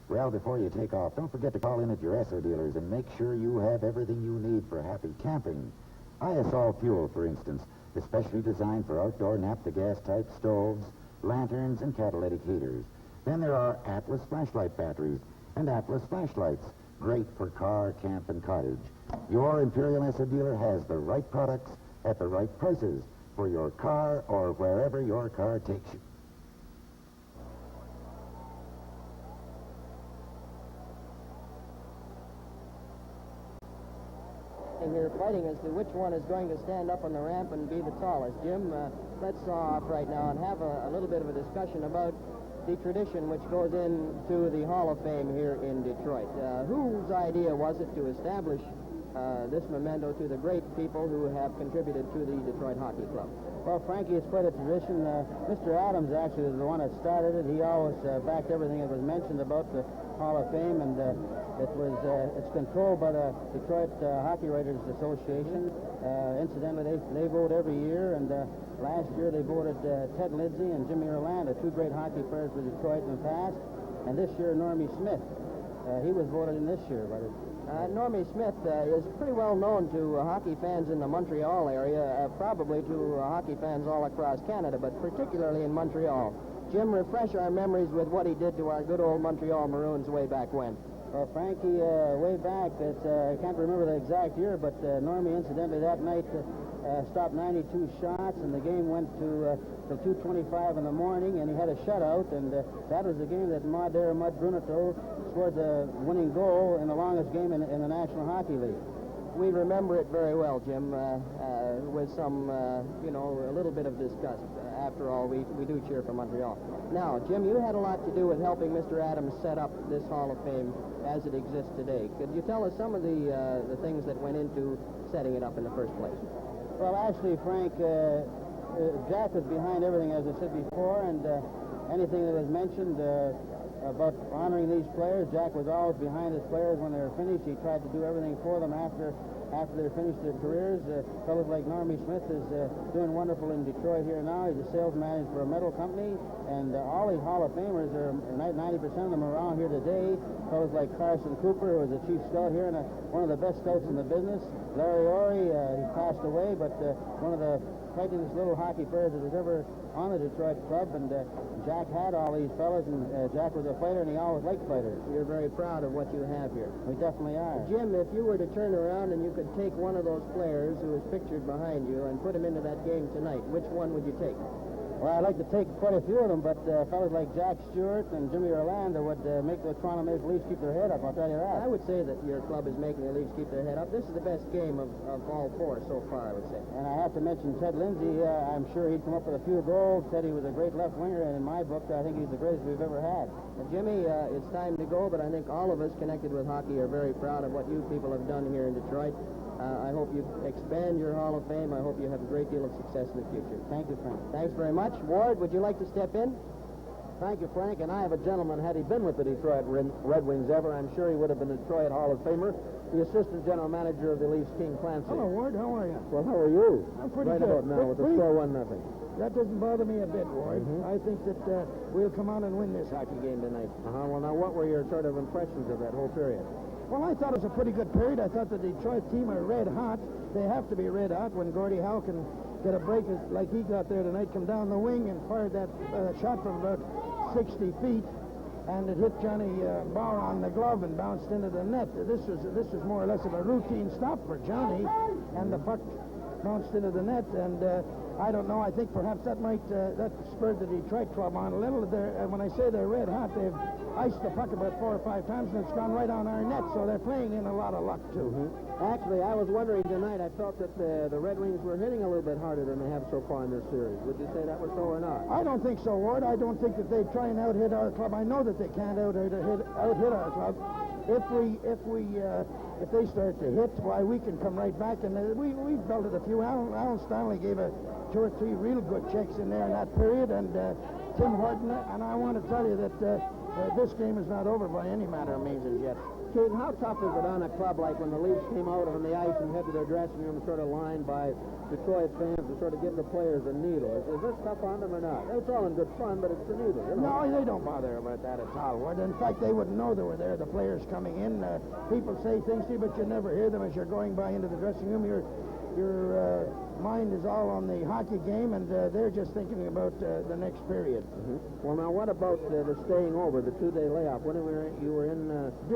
Well, before you take off, don't forget to call in at your Esso dealers and make sure you have everything you need for happy camping. ISOL fuel, for instance, especially designed for outdoor naphtha-gas-type stoves, lanterns, and catalytic heaters. Then there are Atlas flashlight batteries and Atlas flashlights, great for car, camp, and cottage. Your Imperial Esso dealer has the right products at the right prices for your car or wherever your car takes you. Here fighting as to which one is going to stand up on the ramp and be the tallest. Jim, let's saw off right now and have a little bit of a discussion about the tradition which goes into the Hall of Fame here in Detroit. Whose idea was it to establish this memento to the great people who have contributed to the Detroit Hockey Club? Well, Frankie, it's quite a tradition. Mr. Adams actually was the one that started it. He always backed everything that was mentioned about the Hall of Fame, and it's controlled by the Detroit Hockey Writers Association. Incidentally, they vote every year, and last year they voted Ted Lindsay and Jimmy Orlando, two great hockey players for Detroit in the past, and this year Normie Smith. He was voted in this year, but Normie Smith is pretty well known to hockey fans in the Montreal area, probably to hockey fans all across Canada, but particularly in Montreal. Jim, refresh our memories with what he did to our good old Montreal Maroons way back when. Well, Frankie, way back, I can't remember the exact year, but Normie, incidentally, that night stopped 92 shots, and the game went to 2:25 in the morning, and he had a shutout, and that was the game that Mud Bruneteau scored the winning goal in the longest game in the National Hockey League. We remember it very well, Jim, with some, a little bit of disgust. After all, we do cheer for Montreal. Now, Jim, you had a lot to do with helping Mr. Adams set up this Hall of Fame as it exists today. Could you tell us some of the things that went into setting it up in the first place? Well, actually, Frank, Jack was behind everything, as I said before, and anything that was mentioned about honoring these players, Jack was always behind his players when they were finished. He tried to do everything for them after they finished their careers. Fellows like Normie Smith is doing wonderful in Detroit here now. He's a sales manager for a metal company, and all these Hall of Famers, 90% of them are around here today. Fellows like Carson Cooper, who was the chief scout here and one of the best scouts in the business. Larry Orey, he passed away, but one of the fightingest little hockey players that was ever on the Detroit club, and Jack had all these fellas, and Jack was a fighter, and he always liked fighters. You're very proud of what you have here. We definitely are. Jim, if you were to turn around and you could take one of those players who is pictured behind you and put him into that game tonight, which one would you take? Well, I'd like to take quite a few of them, but fellas like Jack Stewart and Jimmy Orlando would make the Toronto Maple Leafs keep their head up, I'll tell you that. I would say that your club is making the Leafs keep their head up. This is the best game of all four so far, I would say. And I have to mention Ted Lindsay. I'm sure he'd come up with a few goals. Said he was a great left winger, and in my book, I think he's the greatest we've ever had. Jimmy, it's time to go, but I think all of us connected with hockey are very proud of what you people have done here in Detroit. I hope you expand your Hall of Fame. I hope you have a great deal of success in the future. Thank you, Frank. Thanks very much. Ward, would you like to step in? Thank you, Frank. And I have a gentleman, had he been with the Detroit Red Wings ever, I'm sure he would have been a Detroit Hall of Famer, the assistant general manager of the Leafs, King Clancy. Hello, Ward. How are you? Well, how are you? I'm pretty right good. About now with the score 1-0. That doesn't bother me a bit, Ward. I think that we'll come on and win this hockey game tonight. Well, now, what were your sort of impressions of that whole period? Well, I thought it was a pretty good period. I thought the Detroit team are red hot. They have to be red hot when Gordie Howe can get a break like he got there tonight, come down the wing and fired that shot from about 60 feet. and it hit Johnny Bauer on the glove and bounced into the net. This was more or less of a routine stop for Johnny, and the puck bounced into the net, and I don't know. I think perhaps that might that spurred the Detroit club on a little. When I say they're red hot, they've iced the puck about 4 or 5 times, and it's gone right on our net, so they're playing in a lot of luck, too. Actually, I was wondering tonight, I felt that the Red Wings were hitting a little bit harder than they have so far in this series. Would you say that was so or not? I don't think so, Ward. I don't think that they try and out-hit our club. I know that they can't out-hit our club. If they start to hit, why, we can come right back, and we've belted a few. Alan Stanley gave 2 or 3 real good checks in there in that period, and Tim Horton, and I want to tell you that this game is not over by any manner of means as yet. Kate, how tough is it on a club like when the Leafs came out on the ice and head to their dressing room sort of lined by Detroit fans to sort of give the players a needle? Is this tough on them or not? It's all in good fun, but it's the needle. You know? No, they don't bother about that at all, Ward. In fact, they wouldn't know they were there, the players coming in. People say things to you, but you never hear them as you're going by into the dressing room. Your mind is all on the hockey game, and they're just thinking about the next period. Well, now, what about the staying over, the 2-day layoff? When you were in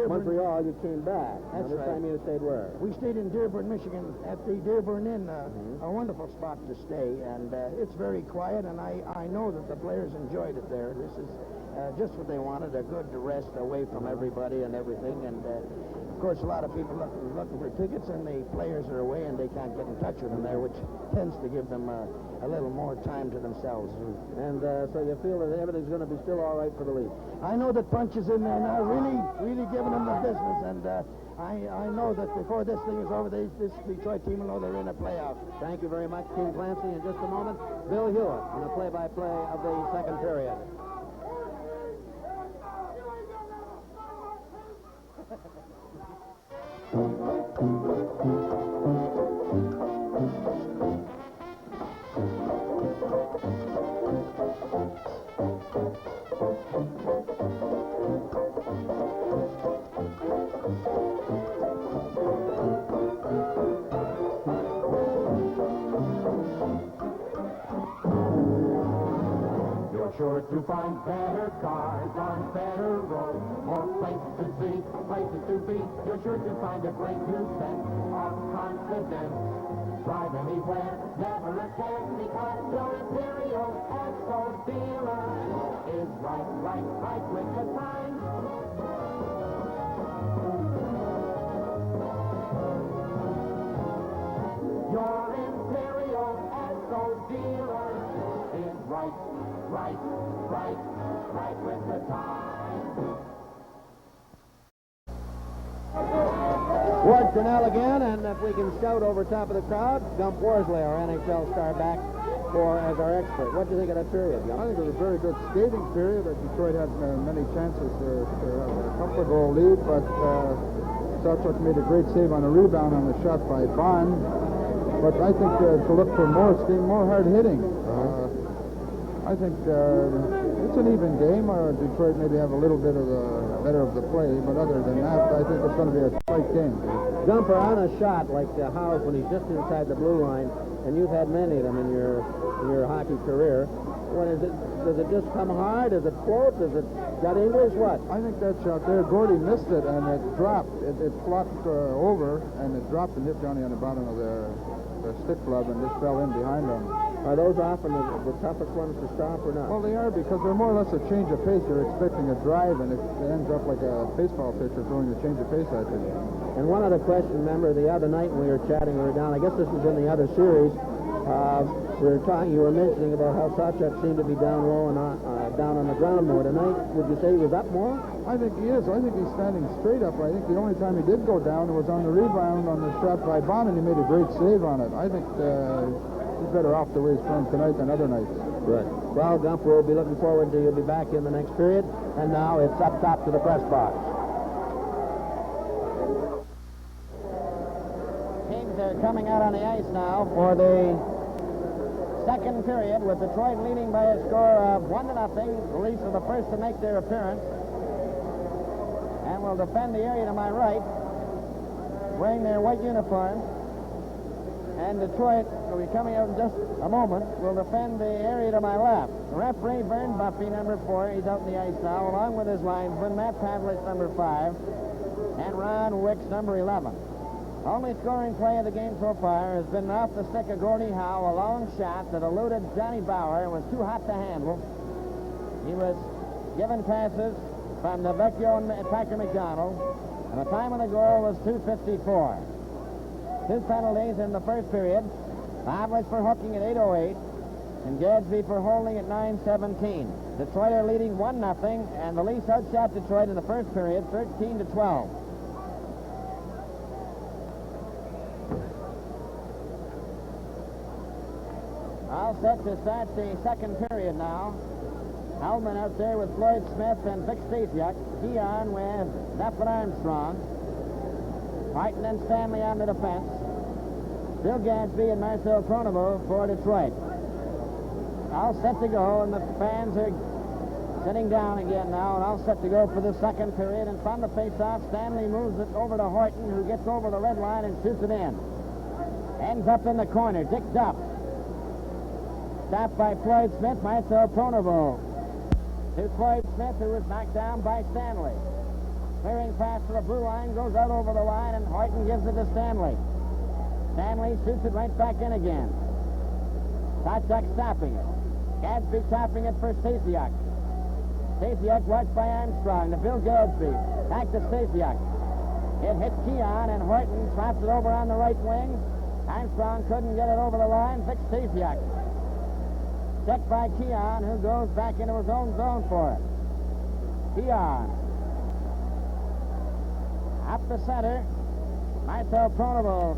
Montreal, you came back. That's this right. time you stayed where? We stayed in Dearborn, Michigan, at the Dearborn Inn, a wonderful spot to stay, and it's very quiet, and I know that the players enjoyed it there. This is just what they wanted, a good rest away from everybody and everything, and of course, a lot of people looking for tickets, and the players are away, and they can't get in touch with them there, which tends to give them a little more time to themselves. And so you feel that everything's going to be still all right for the Leafs? I know that Punch is in there now, really giving them the business, and I know that before this thing is over, this Detroit team will know they're in a playoff. Thank you very much, King Clancy. In just a moment, Bill Hewitt on the play-by-play of the second period. Sure to find better cars on better roads, more places to see, places to be. You're sure to find a great new sense of confidence. Drive anywhere, never again, because your Imperial Esso dealer is right with the times. Your Imperial Esso dealer is right with the time. Ward Cornell again, and if we can scout over top of the crowd, Gump Worsley, our NHL star, back as our expert. What do you think of that period, Gump? I think it was a very good skating period. Detroit had many chances to have a comfortable lead, but Sarchuk made a great save on a rebound on the shot by Bond. But I think to look for more skating, more hard hitting. I think it's an even game. Detroit maybe have a little bit of the better of the play, but other than that, I think it's going to be a tight game. Jumper on a shot like Howes when he's just inside the blue line, and you've had many of them in your hockey career. What is it? Does it just come hard? Does it float? Does it got English? What? I think that shot there, Gordy missed it, and it dropped. It flopped over, and it dropped and hit Johnny on the bottom of the stick glove and just fell in behind him. Are those often the toughest ones to stop or not? Well, they are, because they're more or less a change of pace. You're expecting a drive, and it ends up like a baseball pitcher throwing a change of pace at you. And one other question, remember, the other night when we were chatting, we were down, I guess this was in the other series, you were mentioning about how Sarchuk seemed to be down low and down on the ground more. Tonight, would you say he was up more? I think he is. I think he's standing straight up. I think the only time he did go down was on the rebound on the shot by Bond, and he made a great save on it. I think he's better off the way he's playing tonight than other nights. Good. Well, Gump, we'll be looking forward to you'll be back in the next period. And now it's up top to the press box. Teams are coming out on the ice now for the second period, with Detroit leading by a score of 1-0. The Leafs are the first to make their appearance, and will defend the area to my right, wearing their white uniforms. and Detroit will be coming out in just a moment, will defend the area to my left. The referee, Vern Buffy, number 4, he's out in the ice now, along with his linesman, Matt Pavlich, number 5, and Ron Wicks, number 11. Only scoring play of the game so far has been off the stick of Gordie Howe, a long shot that eluded Johnny Bauer and was too hot to handle. He was given passes from the Vecchio and Packer McDonald, and the time of the goal was 2:54. 2 penalties in the first period. Pavlich for hooking at 8:08, and Gadsby for holding at 9:17. Detroit are leading 1-0, and the Leafs outshot Detroit in the first period, 13-12. All set to start the second period now. Hellman out there with Floyd Smith and Vic Stasiuk. Keon with Duffin Armstrong. Martin and Stanley on the defense. Bill Gadsby and Marcel Pronovo for Detroit. All set to go, and the fans are sitting down again now, and all set to go for the second period. And from the face-off, Stanley moves it over to Horton, who gets over the red line and shoots it in. Ends up in the corner. Dick Duff. Stopped by Floyd Smith, Marcel Pronovo. To Floyd Smith, who was knocked down by Stanley. Clearing pass to the blue line, goes out over the line, and Horton gives it to Stanley. Stanley shoots it right back in again. Sawchuk stopping it. Gadsby topping it for Stasiuk. Stasiuk watched by Armstrong to Bill Gadsby. Back to Stasiuk. It hit Keon, and Horton slaps it over on the right wing. Armstrong couldn't get it over the line. Vic Stasiuk. Checked by Keon, who goes back into his own zone for it. Keon. Up the center. Marcel Pronovo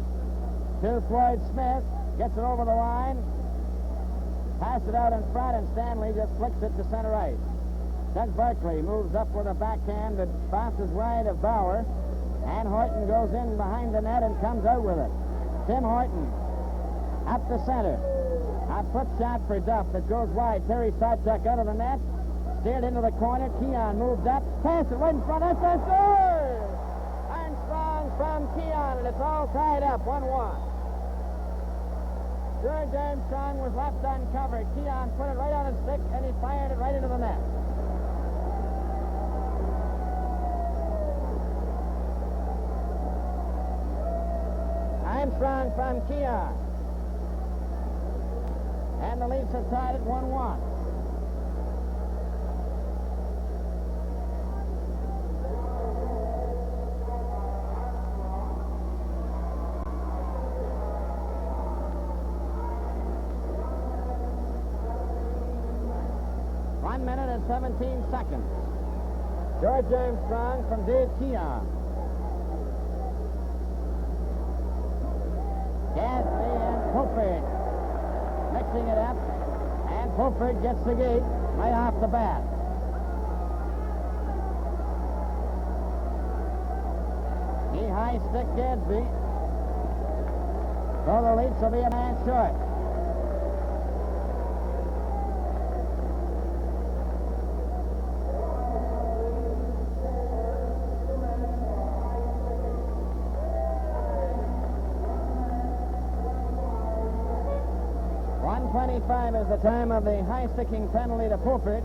to Floyd Smith. Gets it over the line. Pass it out in front, and Stanley just flicks it to center ice. Doug Barkley moves up with a backhand that bounces wide of Bauer. And Horton goes in behind the net and comes out with it. Tim Horton up the center. A foot shot for Duff that goes wide. Terry Sawchuk out of the net. Steered into the corner. Keon moved up. Pass it right in front. That's a third! Armstrong from Keon, and it's all tied up, 1-1. George Armstrong was left uncovered. Keon put it right on his stick, and he fired it right into the net. Armstrong from Keon. And the Leafs have tied it 1-1. One minute and 17 seconds. George Armstrong from Dave Keon. Gadsby and Pulford mixing it up, and Pulford gets the gate right off the bat. He high stick Gadsby. So the Leafs will be a man short. .25 is the time of the high-sticking penalty to Pulford.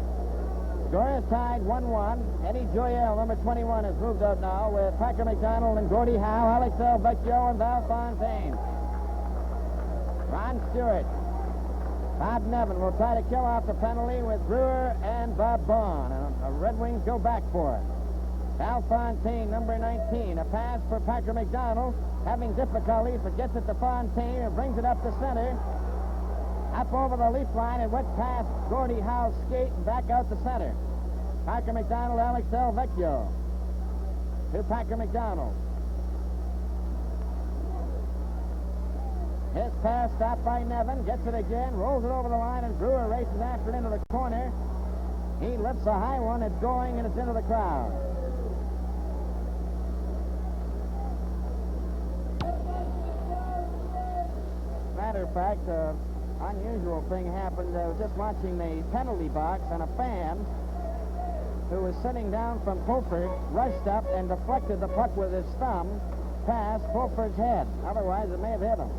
Score is tied 1-1. Eddie Joyelle, number 21, has moved out now with Packer McDonald and Gordie Howe, Alex L. Vecchio, and Val Fontaine. Ron Stewart. Bob Nevin will try to kill off the penalty with Brewer and Bob Bond. And the Red Wings go back for it. Val Fontaine, number 19. A pass for Packer McDonald, having difficulties, but gets it to Fontaine and brings it up the center. Up over the Leaf line and went past Gordie Howe's skate and back out the center. Packer McDonald, Alex L. Vecchio. To Packer McDonald. His pass stopped by Nevin, gets it again, rolls it over the line, and Brewer races after it into the corner. He lifts a high one, it's going, and it's into the crowd. Matter of fact, unusual thing happened. I was just watching the penalty box, and a fan who was sitting down from Pulford rushed up and deflected the puck with his thumb past Pulford's head. Otherwise, it may have hit him.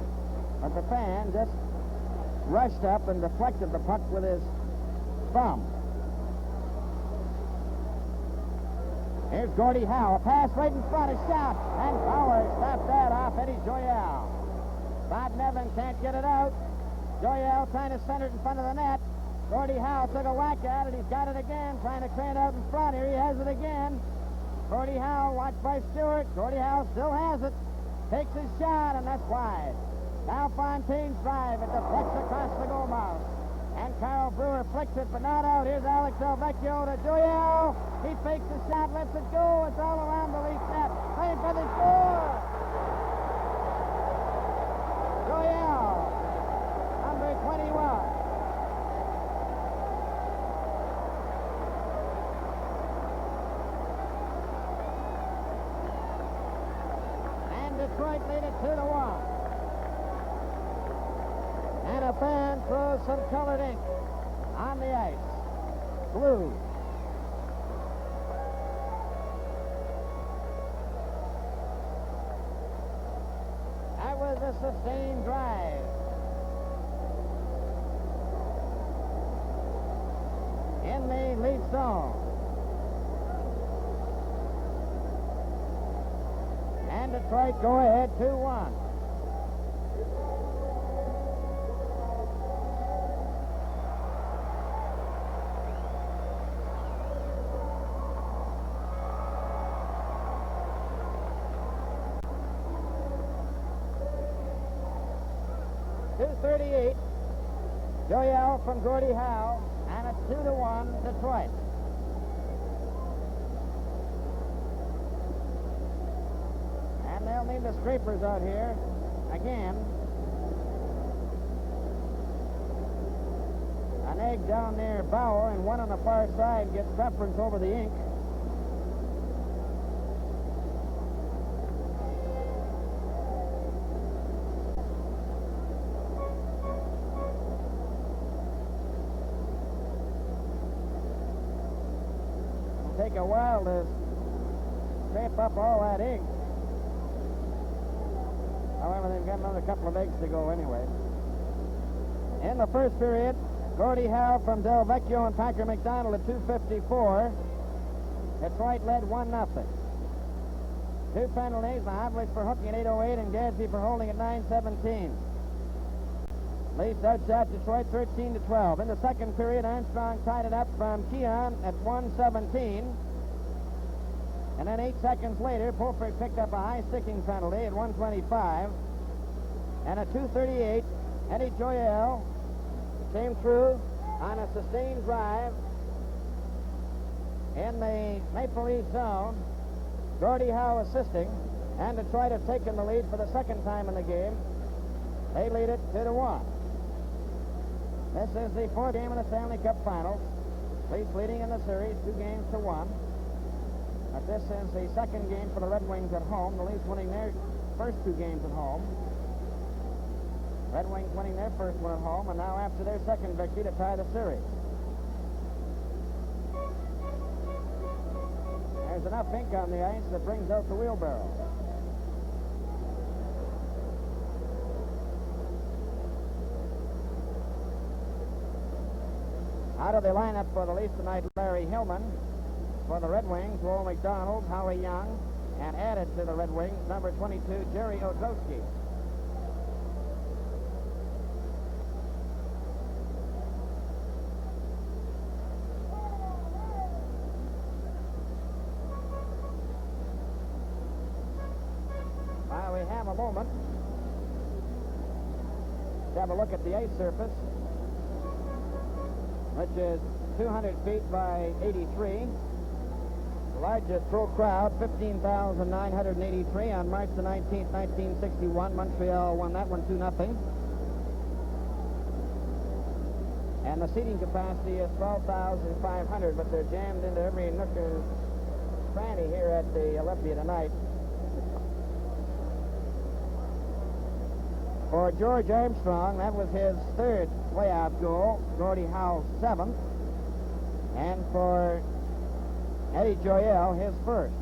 But the fan just rushed up and deflected the puck with his thumb. Here's Gordie Howe. A pass right in front. A shot. And Bauer stopped that off Eddie Joyelle. Bob Nevin can't get it out. Joyelle trying to center it in front of the net. Gordie Howe took a whack at it. He's got it again, trying to clear it out in front. Here he has it again. Gordie Howe, watched by Stewart. Gordie Howe still has it. Takes his shot, and that's wide. Now Fontaine's drive. It deflects across the goal mouth. And Carl Brewer flicks it, but not out. Here's Alex Delvecchio to Joyelle. He fakes the shot, lets it go. It's all around the Leaf net. Playing for the score. Joyelle, number 21. Detroit lead it 2-1. And a fan throws some colored ink on the ice. Blue. That was a sustained drive. In the lead zone. And Detroit go ahead 2-1. .238. Joyelle from Gordie Howe, and it's 2-1 Detroit. They'll need the scrapers out here again. An egg down near Bauer and one on the far side gets preference over the ink. It'll take a while to scrape up all that ink. However, they've got another couple of eggs to go anyway. In the first period, Gordie Howe from Delvecchio and Packer McDonald at 2:54. Detroit led 1-0. Two penalties, Mahavlich for hooking at 8:08 and Gadsby for holding at 9:17. Leafs outshot Detroit 13-12. In the second period, Armstrong tied it up from Keon at 1:17. And then 8 seconds later, Pulford picked up a high sticking penalty at 1:25. And at 2:38, Eddie Joyelle came through on a sustained drive in the Maple Leaf zone. Gordie Howe assisting, and Detroit have taken the lead for the second time in the game. They lead it 2-1. This is the fourth game of the Stanley Cup Finals. Leafs leading in the series 2-1. But this is the second game for the Red Wings at home. The Leafs winning their first 2 games at home. Red Wings winning their first one at home, and now after their second victory to tie the series. There's enough ink on the ice that brings out the wheelbarrow. Out of the lineup for the Leafs tonight, Larry Hillman. For the Red Wings, Will McDonald, Howie Young, and added to the Red Wings, number 22, Jerry Ozoski. While we have a moment, let's have a look at the ice surface, which is 200 feet by 83. Largest pro crowd, 15,983 on March the 19th, 1961. Montreal won that one 2-0. And the seating capacity is 12,500, but they're jammed into every nook and cranny here at the Olympia tonight. For George Armstrong, that was his third playoff goal. Gordie Howe's 7th. And for Eddie Joyelle, his first.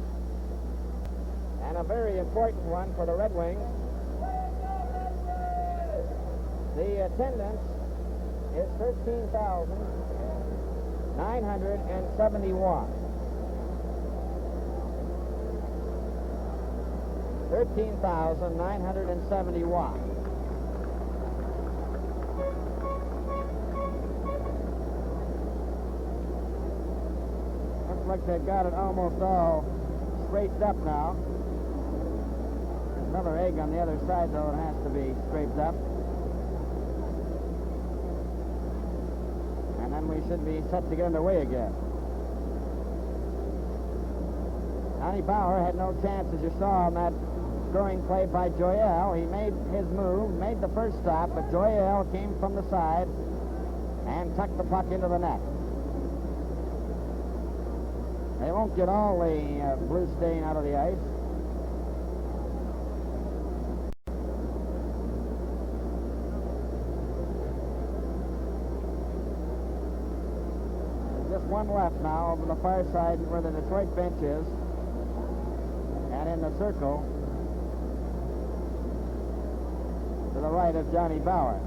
And a very important one for the Red Wings. The attendance is 13,971. 13,971. Looks like they've got it almost all scraped up now. There's another egg on the other side, though, it has to be scraped up. And then we should be set to get underway again. Johnny Bauer had no chance, as you saw on that scoring play by Joyelle. He made his move, made the first stop, but Joyelle came from the side and tucked the puck into the net. They won't get all the blue stain out of the ice. There's just one left now over the far side where the Detroit bench is. And in the circle to the right of Johnny Bauer.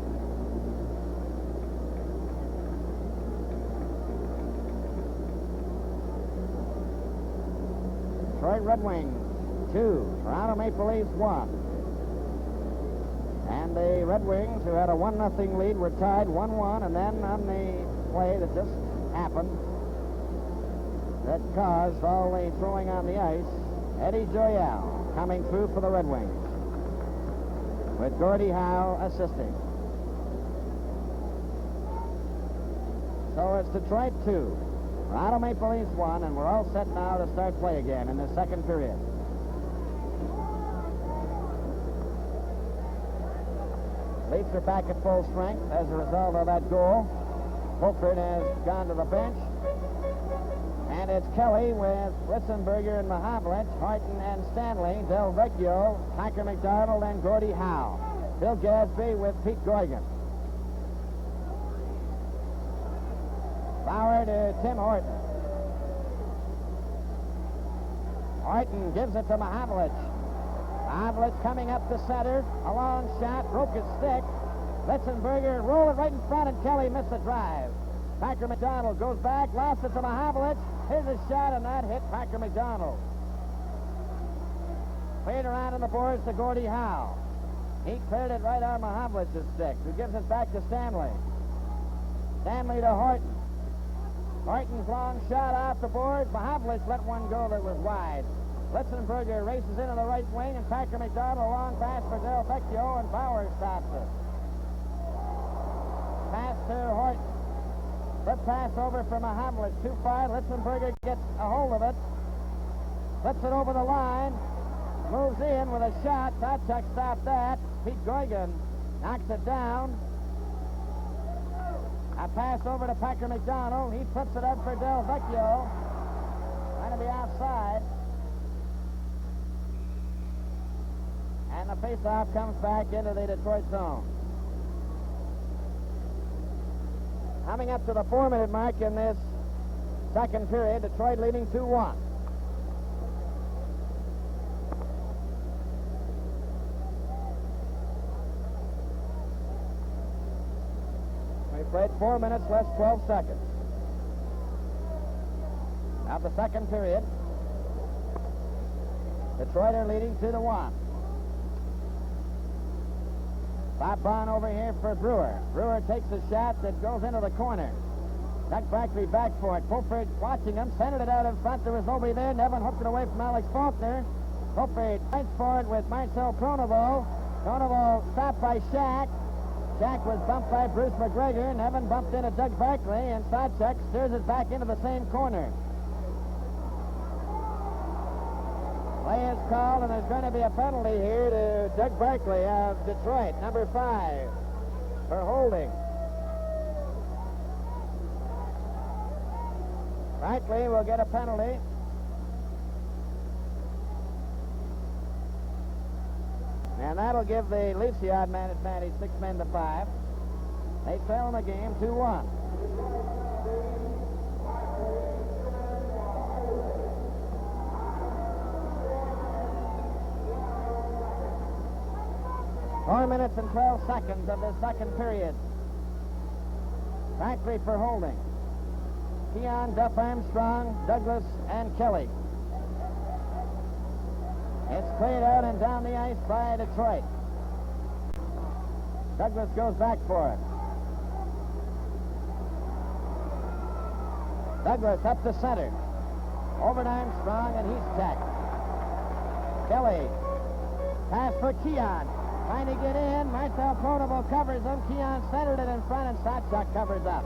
Detroit Red Wings 2, Toronto Maple Leafs 1. And the Red Wings, who had a 1-0 lead, were tied 1-1, and then on the play that just happened that caused all the throwing on the ice, Eddie Joyelle coming through for the Red Wings, with Gordie Howe assisting. So it's Detroit 2, Toronto Maple Leafs 1, and we're all set now to start play again in the second period. Leafs are back at full strength as a result of that goal. Fulford has gone to the bench. And it's Kelly with Litzenberger and Mahavlich, Horton and Stanley, Del Vecchio, Packer McDonald, and Gordie Howe. Bill Gadsby with Pete Goigan. Bauer to Tim Horton. Horton gives it to Mahavlich. Mahavlich coming up the center. A long shot, broke his stick. Litzenberger rolled it right in front, and Kelly missed the drive. Packer McDonald goes back, lost it to Mahavlich. Here's a shot, and that hit Packer McDonald. Played around on the boards to Gordie Howe. He cleared it right on Mahavlich's stick, who gives it back to Stanley. Stanley to Horton. Horton's long shot off the boards. Mahavlich let one go that was wide. Litzenberger races into the right wing, and Packer McDonald, a long pass for Del Vecchio, and Bauer stops it. Pass to Horton. Flip pass over for Mahavlich, too far. Litzenberger gets a hold of it. Flips it over the line. Moves in with a shot. Sawchuk stopped that. Pete Goigan knocks it down. A pass over to Packer McDonald. He flips it up for Del Vecchio. Trying to be offside. And the faceoff comes back into the Detroit zone. Coming up to the 4-minute mark in this second period, Detroit leading 2-1. We played 4 minutes less 12 seconds. Now the second period. Detroit are leading 2-1. Bob Bond over here for Brewer. Brewer takes a shot that goes into the corner. Doug Barkley back for it. Fulford watching him, centered it out in front. There was nobody there. Nevin hooked it away from Alex Faulkner. Fulford fights for it with Marcel Pronovo. Pronovo stopped by Shack. Shack was bumped by Bruce McGregor. Nevin bumped into Doug Barkley, and Sawchuk steers it back into the same corner. Play is called, and there's going to be a penalty here to Doug Barkley of Detroit, number 5, for holding. Barkley will get a penalty. And that'll give the Leafs the odd man advantage, 6 men to 5. They trail in the game 2-1. 4 minutes and 12 seconds of the second period. Factory for holding. Keon, Duff Armstrong, Douglas, and Kelly. It's cleared out and down the ice by Detroit. Douglas goes back for it. Douglas up the center. Over to Armstrong, and he's checked. Kelly. Pass for Keon. Trying to get in. Marcel Pronovo covers him. Keon centered it in front, and Satchuk covers up.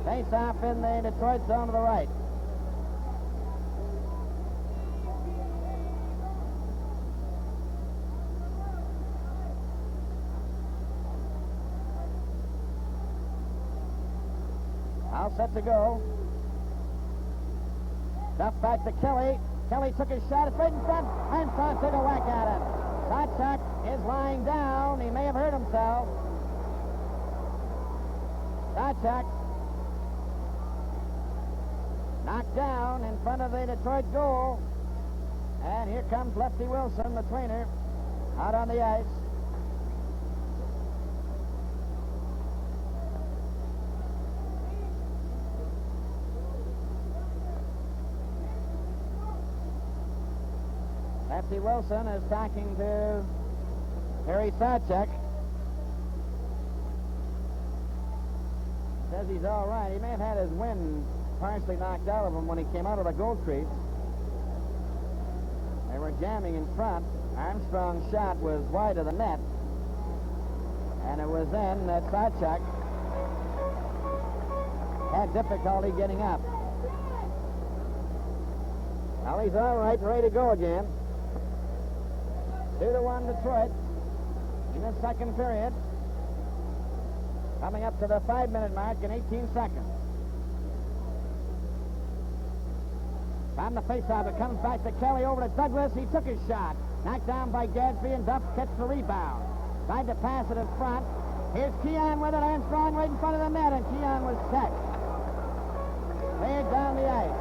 Face off in the Detroit zone to the right. All set to go. Duff back to Kelly. Kelly took his shot. It's right in front. Armstrong took a whack at him. Satchuk is lying down. He may have hurt himself. Satchuk knocked down in front of the Detroit goal. And here comes Lefty Wilson, the trainer, out on the ice. Lefty Wilson is talking to Harry Satchuk. Says he's all right. He may have had his wind partially knocked out of him when he came out of the goal crease. They were jamming in front. Armstrong's shot was wide of the net. And it was then that Satchuk had difficulty getting up. Well, he's all right and ready to go again. 2-1 Detroit in the second period. Coming up to the 5-minute mark in 18 seconds. From the faceoff, it comes back to Kelly over to Douglas. He took his shot. Knocked down by Gadsby, and Duff catches the rebound. Tried to pass it in front. Here's Keon with it. Armstrong right in front of the net, and Keon was checked. Cleared down the ice.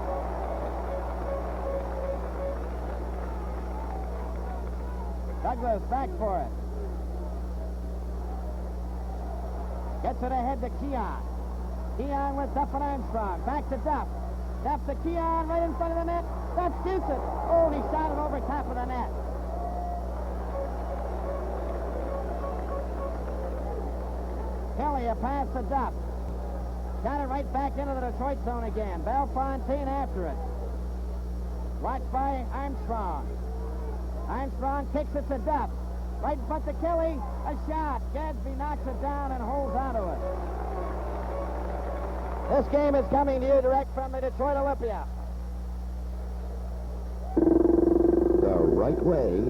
Douglas back for it. Gets it ahead to Keon. Keon with Duff and Armstrong. Back to Duff. Duff to Keon right in front of the net. Duff shoots it. Oh, and he shot it over top of the net. Kelly, a pass to Duff. Shot it right back into the Detroit zone again. Bellefontaine after it. Watched by Armstrong. Armstrong kicks it to Duff. Right in front to Kelly. A shot. Gadsby knocks it down and holds onto it. This game is coming to you direct from the Detroit Olympia. The right way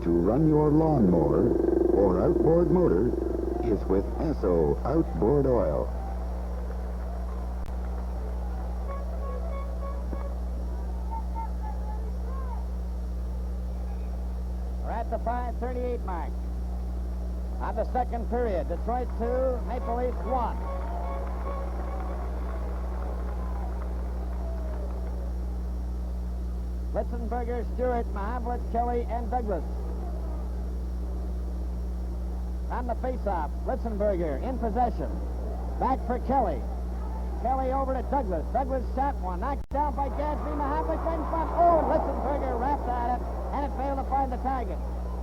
to run your lawnmower or outboard motor is with Esso Outboard Oil. We're at the 5:38 mark on the second period. Detroit 2, Maple Leafs 1. Litzenberger, Stewart, Mahavlich, Kelly, and Douglas. On the faceoff, Litzenberger in possession. Back for Kelly. Kelly over to Douglas. Douglas shot one. Knocked down by Gadsby. Mahavlich right in front. Oh, Litzenberger wrapped at it, and it failed to find the target.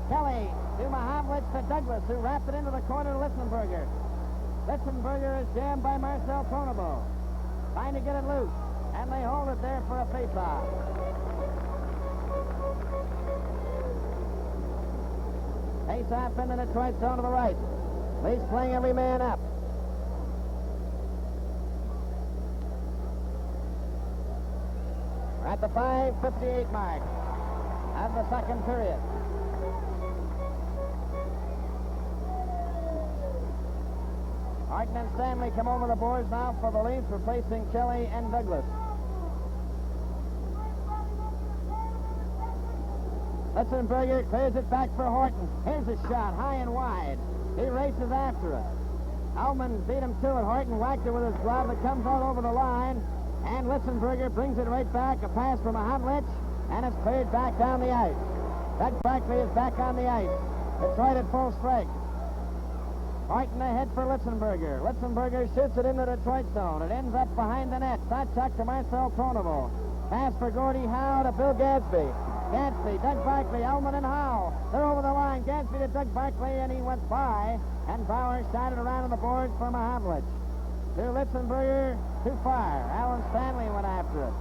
Kelly to Mahavlich to Douglas, who wrapped it into the corner to Litzenberger. Litzenberger is jammed by Marcel Pronovo. Trying to get it loose, and they hold it there for a faceoff. Face-off in the Detroit zone to the right. Leafs playing every man up. We're at the 5:58 mark of the second period. Martin and Stanley come over the boards now for the Leafs, replacing Kelly and Douglas. Litzenberger clears it back for Horton. Here's a shot, high and wide. He races after it. Hellman beat him to it. Horton whacked it with his glove. It comes out over the line. And Litzenberger brings it right back. A pass from Mahavlich, and it's cleared back down the ice. Doug Barkley is back on the ice. Detroit at full strike. Horton ahead for Litzenberger. Litzenberger shoots it into the Detroit zone. It ends up behind the net. Sawchuk to Marcel Pronovo. Pass for Gordie Howe to Bill Gadsby. Gadsby, Doug Barkley, Elman and Howe. They're over the line. Gadsby to Doug Barkley, and he went by. And Bauer shot it around on the boards for Mahavlich. To Litzenberger, too far. Alan Stanley went after it.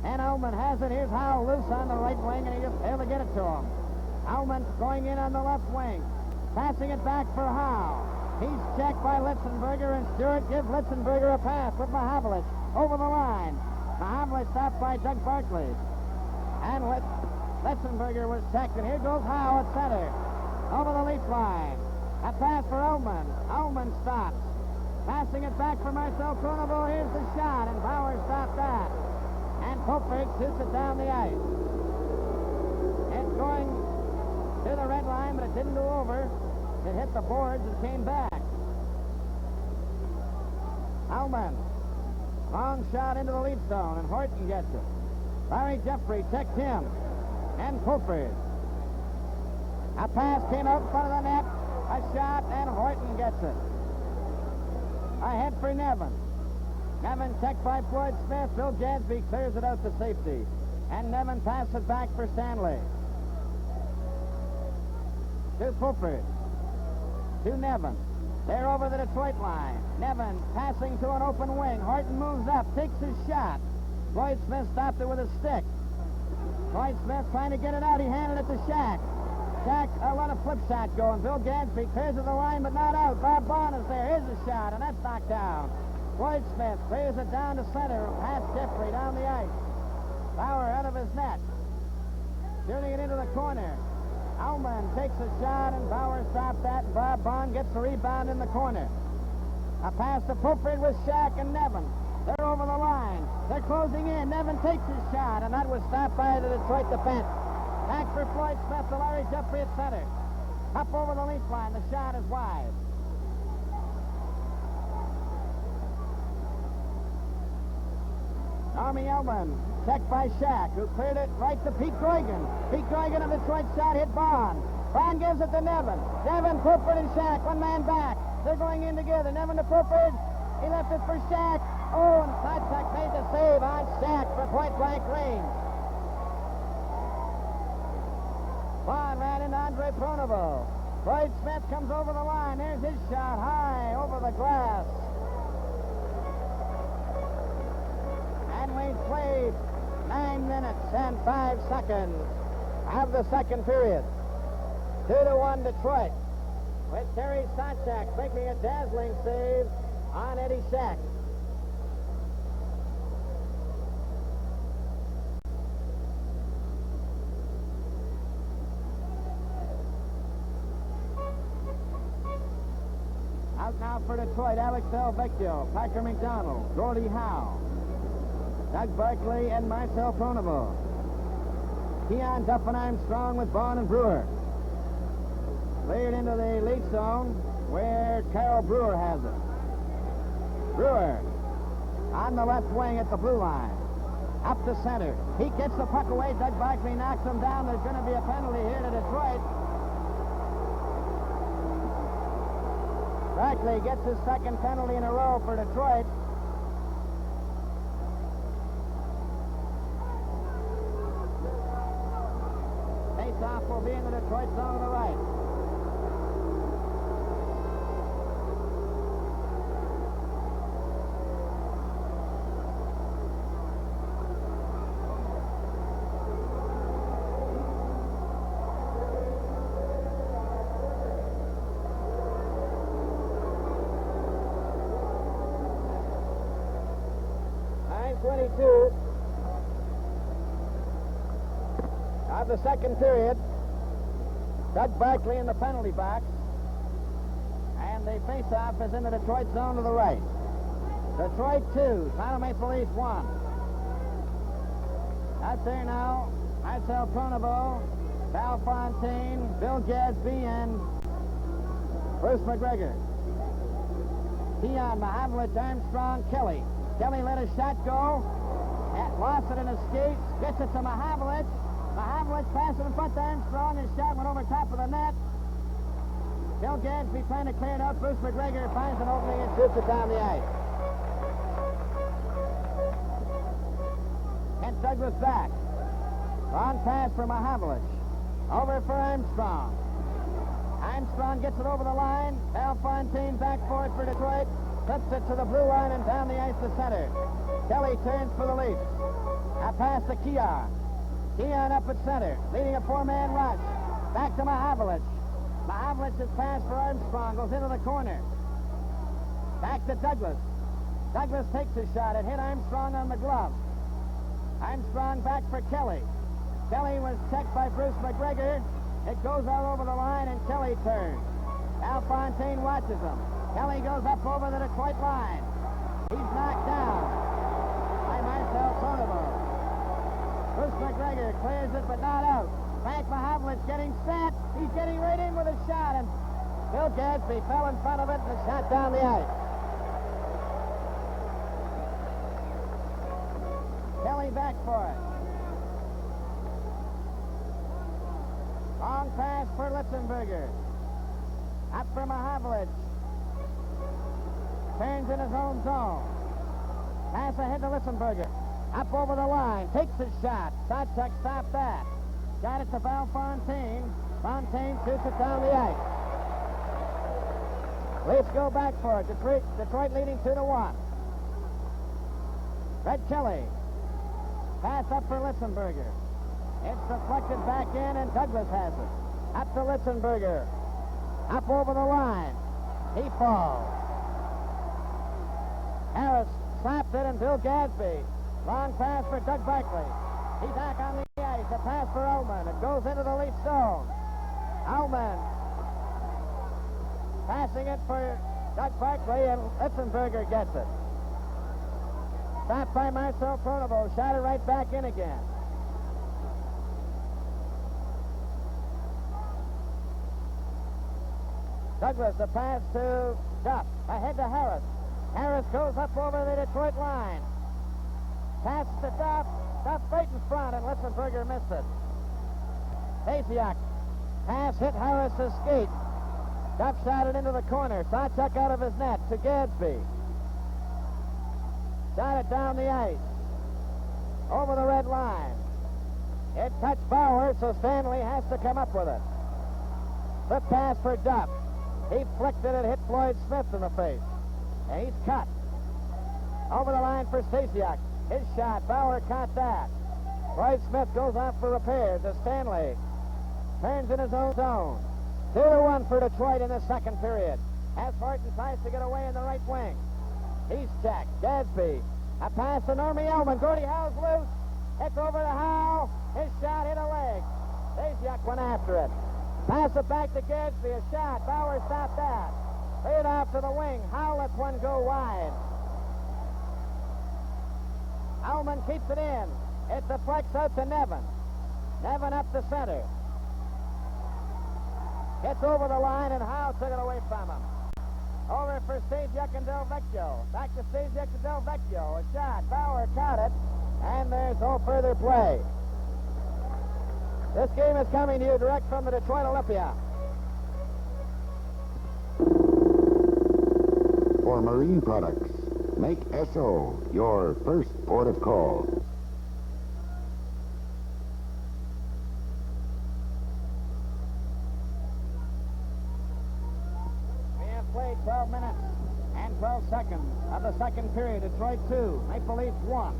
And Elman has it. Here's Howe loose on the right wing, and he just failed to get it to him. Elman going in on the left wing. Passing it back for Howe. He's checked by Litzenberger, and Stewart gives Litzenberger a pass with Mahavlich over the line. Mahavlich stopped by Doug Barkley. And Litzenberger was checked, and here goes Howe at center. Over the leaf line. A pass for Ullman. Ullman stops. Passing it back for Marcel Pronovo. Here's the shot, and Bauer stopped that. And Popert shoots it down the ice. It's going to the red line, but it didn't go over. It hit the boards and came back. Ullman. Long shot into the lead zone, and Horton gets it. Larry Jeffrey checked him. And Popert. A pass came out in front of the net. A shot, and Horton gets it. Ahead for Nevin. Nevin checked by Floyd Smith. Bill Gadsby clears it out to safety. And Nevin passes back for Stanley. To Popert. To Nevin. They're over the Detroit line. Nevin passing to an open wing. Horton moves up, takes his shot. Floyd Smith stopped it with a stick. Floyd Smith trying to get it out. He handed it to Shack. Shack, let a flip shot going. Bill Gadsby clears of the line, but not out. Bob Bond is there. Here's the shot, and that's knocked down. Floyd Smith clears it down to center, past Jeffrey down the ice. Bauer out of his net. Shooting it into the corner. Ullman takes a shot, and Bauer stopped that. Bob Bond gets the rebound in the corner. A pass to Popert with Shack and Nevin. They're over the line. They're closing in. Nevin takes his shot, and that was stopped by the Detroit defense. Back for Floyd Smith to Larry Jeffrey at center. Up over the leaf line. The shot is wide. Army Elman, checked by Shack, who cleared it right to Pete Grogan. Pete Grogan of Detroit shot hit Bond. Bond gives it to Nevin. Nevin, Popert, and Shack, one man back. They're going in together. Nevin to Popert. He left it for Shack. Oh, and Sawchuk made the save on Shack for point-blank range. Bond ran into Andre Pronovo. Floyd Smith comes over the line. There's his shot high over the glass. And we've played 9 minutes and 5 seconds of the second period. 2-1 Detroit, with Terry Sawchuk making a dazzling save on Eddie Shack. Out now for Detroit, Alex Del Vecchio, Parker McDonald, Gordie Howe, Doug Barkley, and Marcel Pronovo. Keon Duff and Armstrong with Vaughn and Brewer. Cleared into the lead zone where Carol Brewer has it. Brewer on the left wing at the blue line. Up to center. He gets the puck away. Doug Barkley knocks him down. There's going to be a penalty here to Detroit. Barkley gets his second penalty in a row for Detroit. Face-off will be in the Detroit zone to the right. Of the second period, Doug Barkley in the penalty box, and the face-off is in the Detroit zone to the right. Detroit 2, Toronto Maple Leafs 1. Out there now, Marcel Pronovo, Val Fontaine, Bill Gadsby, and Bruce McGregor. Keon, Mahavlich, Armstrong, Kelly. Kelly let a shot go. Lost it in his skates. Gets it to Mahavlich. Mahavlich passes in front to Armstrong. His shot went over top of the net. Bill Gadsby trying to clear it out. Bruce McGregor finds an opening and shoots it down the ice. Kent Douglas back. Long pass for Mahavlich. Over for Armstrong. Armstrong gets it over the line. Al Fontaine back for it for Detroit. Flips it to the blue line and down the ice to center. Kelly turns for the Leafs. A pass to Keon. Keon up at center, leading a four-man rush. Back to Mahavlich. Mahavlich's pass for Armstrong goes into the corner. Back to Douglas. Douglas takes his shot. It hit Armstrong on the glove. Armstrong back for Kelly. Kelly was checked by Bruce McGregor. It goes out over the line, and Kelly turns. Al Fontaine watches him. Kelly goes up over the Detroit line. He's knocked down by Marcel Pronovo. Bruce McGregor clears it, but not out. Frank Mahavlich getting set. He's getting right in with a shot, and Bill Gadsby fell in front of it and the shot down the ice. Kelly back for it. Long pass for Litzenberger. Up for Mahavlich. Turns in his own zone. Pass ahead to Litzenberger. Up over the line. Takes his shot. Sawchuk stopped that. Got it to Val Fontaine. Fontaine shoots it down the ice. Leafs go back for it. Detroit leading 2-1. Red Kelly. Pass up for Litzenberger. It's deflected back in, and Douglas has it. Up to Litzenberger. Up over the line. He falls. Harris slapped it, and Bill Gadsby. Long pass for Doug Barkley. He's back on the ice. A pass for Ullman. It goes into the Leaf zone. Ullman passing it for Doug Barkley, and Litzenberger gets it. Stopped by Marcel Pronovo. Shot it right back in again. Douglas, a pass to Duff. Ahead to Harris. Harris goes up over the Detroit line. Pass to Duff. Duff right in front, and Litzenberger missed it. Stasiak. Pass hit Harris's skate. Duff shot it into the corner. Sawchuk out of his net to Gadsby. Shot it down the ice. Over the red line. It touched Bauer, so Stanley has to come up with it. The pass for Duff. He flicked it and hit Floyd Smith in the face. And he's cut. Over the line for Stasiak. His shot. Bauer caught that. Floyd Smith goes off for repairs as Stanley turns in his own zone. 2-1 for Detroit in the second period. As Horton tries to get away in the right wing. He's checked. Gadsby. A pass to Normie Ullman. Gordie Howe's loose. It's over to Howe. His shot hit a leg. Stasiak went after it. Pass it back to Gadsby. A shot. Bauer stopped that. Lay it off to the wing. Howe lets one go wide. Ullman keeps it in. It deflects out to Nevin. Nevin up the center. Gets over the line, and Howe took it away from him. Over for Stasiak and Del Vecchio. Back to Stasiak to Del Vecchio. A shot. Bauer caught it, and there's no further play. This game is coming to you direct from the Detroit Olympia. For marine products, make SO your first port of call. We have played 12 minutes and 12 seconds of the second period. Detroit 2, Maple Leafs 1.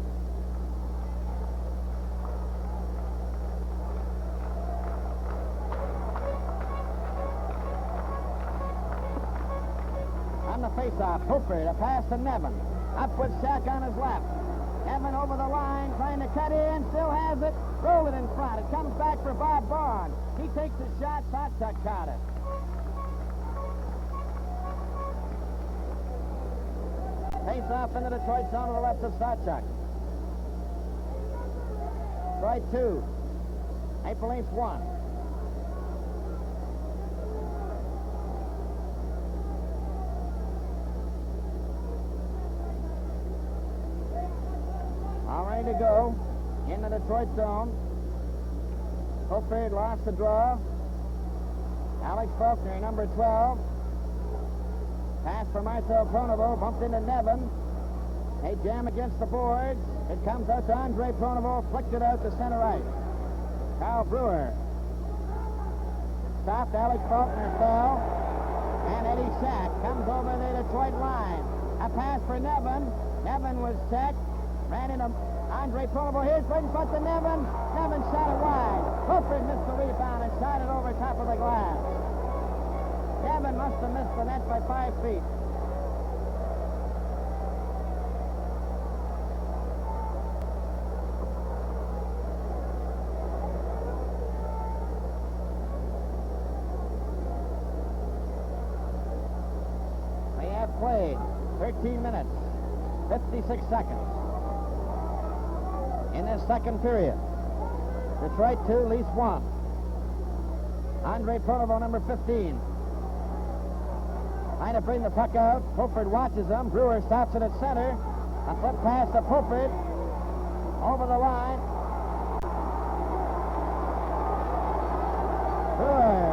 On the face-off, Hooper, a pass to Nevin. Up with Shack on his left. Nevin over the line, trying to cut in, still has it. Roll it in front. It comes back for Bob Bond. He takes his shot. Sawchuk caught it. Face-off in the Detroit zone to the left of Sawchuk. Detroit 2. Maple Leafs 1. All ready to go in the Detroit zone. Fulford lost the draw. Alex Faulkner, number 12. Pass for Marcel Pronovo, bumped into Nevin. They jam against the boards. It comes out to Andre Pronovo, flicked it out to center ice. Kyle Brewer stopped. Alex Faulkner fell. And Eddie Sack comes over the Detroit line. A pass for Nevin. Nevin was checked. Ran into Andre Pronovo. Here's right in front to Nevin. Nevin shot it wide. Fulford missed the rebound and shot it over top of the glass. Nevin must have missed the net by 5 feet. They have played 13 minutes, 56 seconds in this second period. Detroit 2, Leafs 1. Andre Pronovo, number 15. Trying to bring the puck out. Fulford watches them. Brewer stops it at center. A flip pass to Fulford. Over the line. Brewer.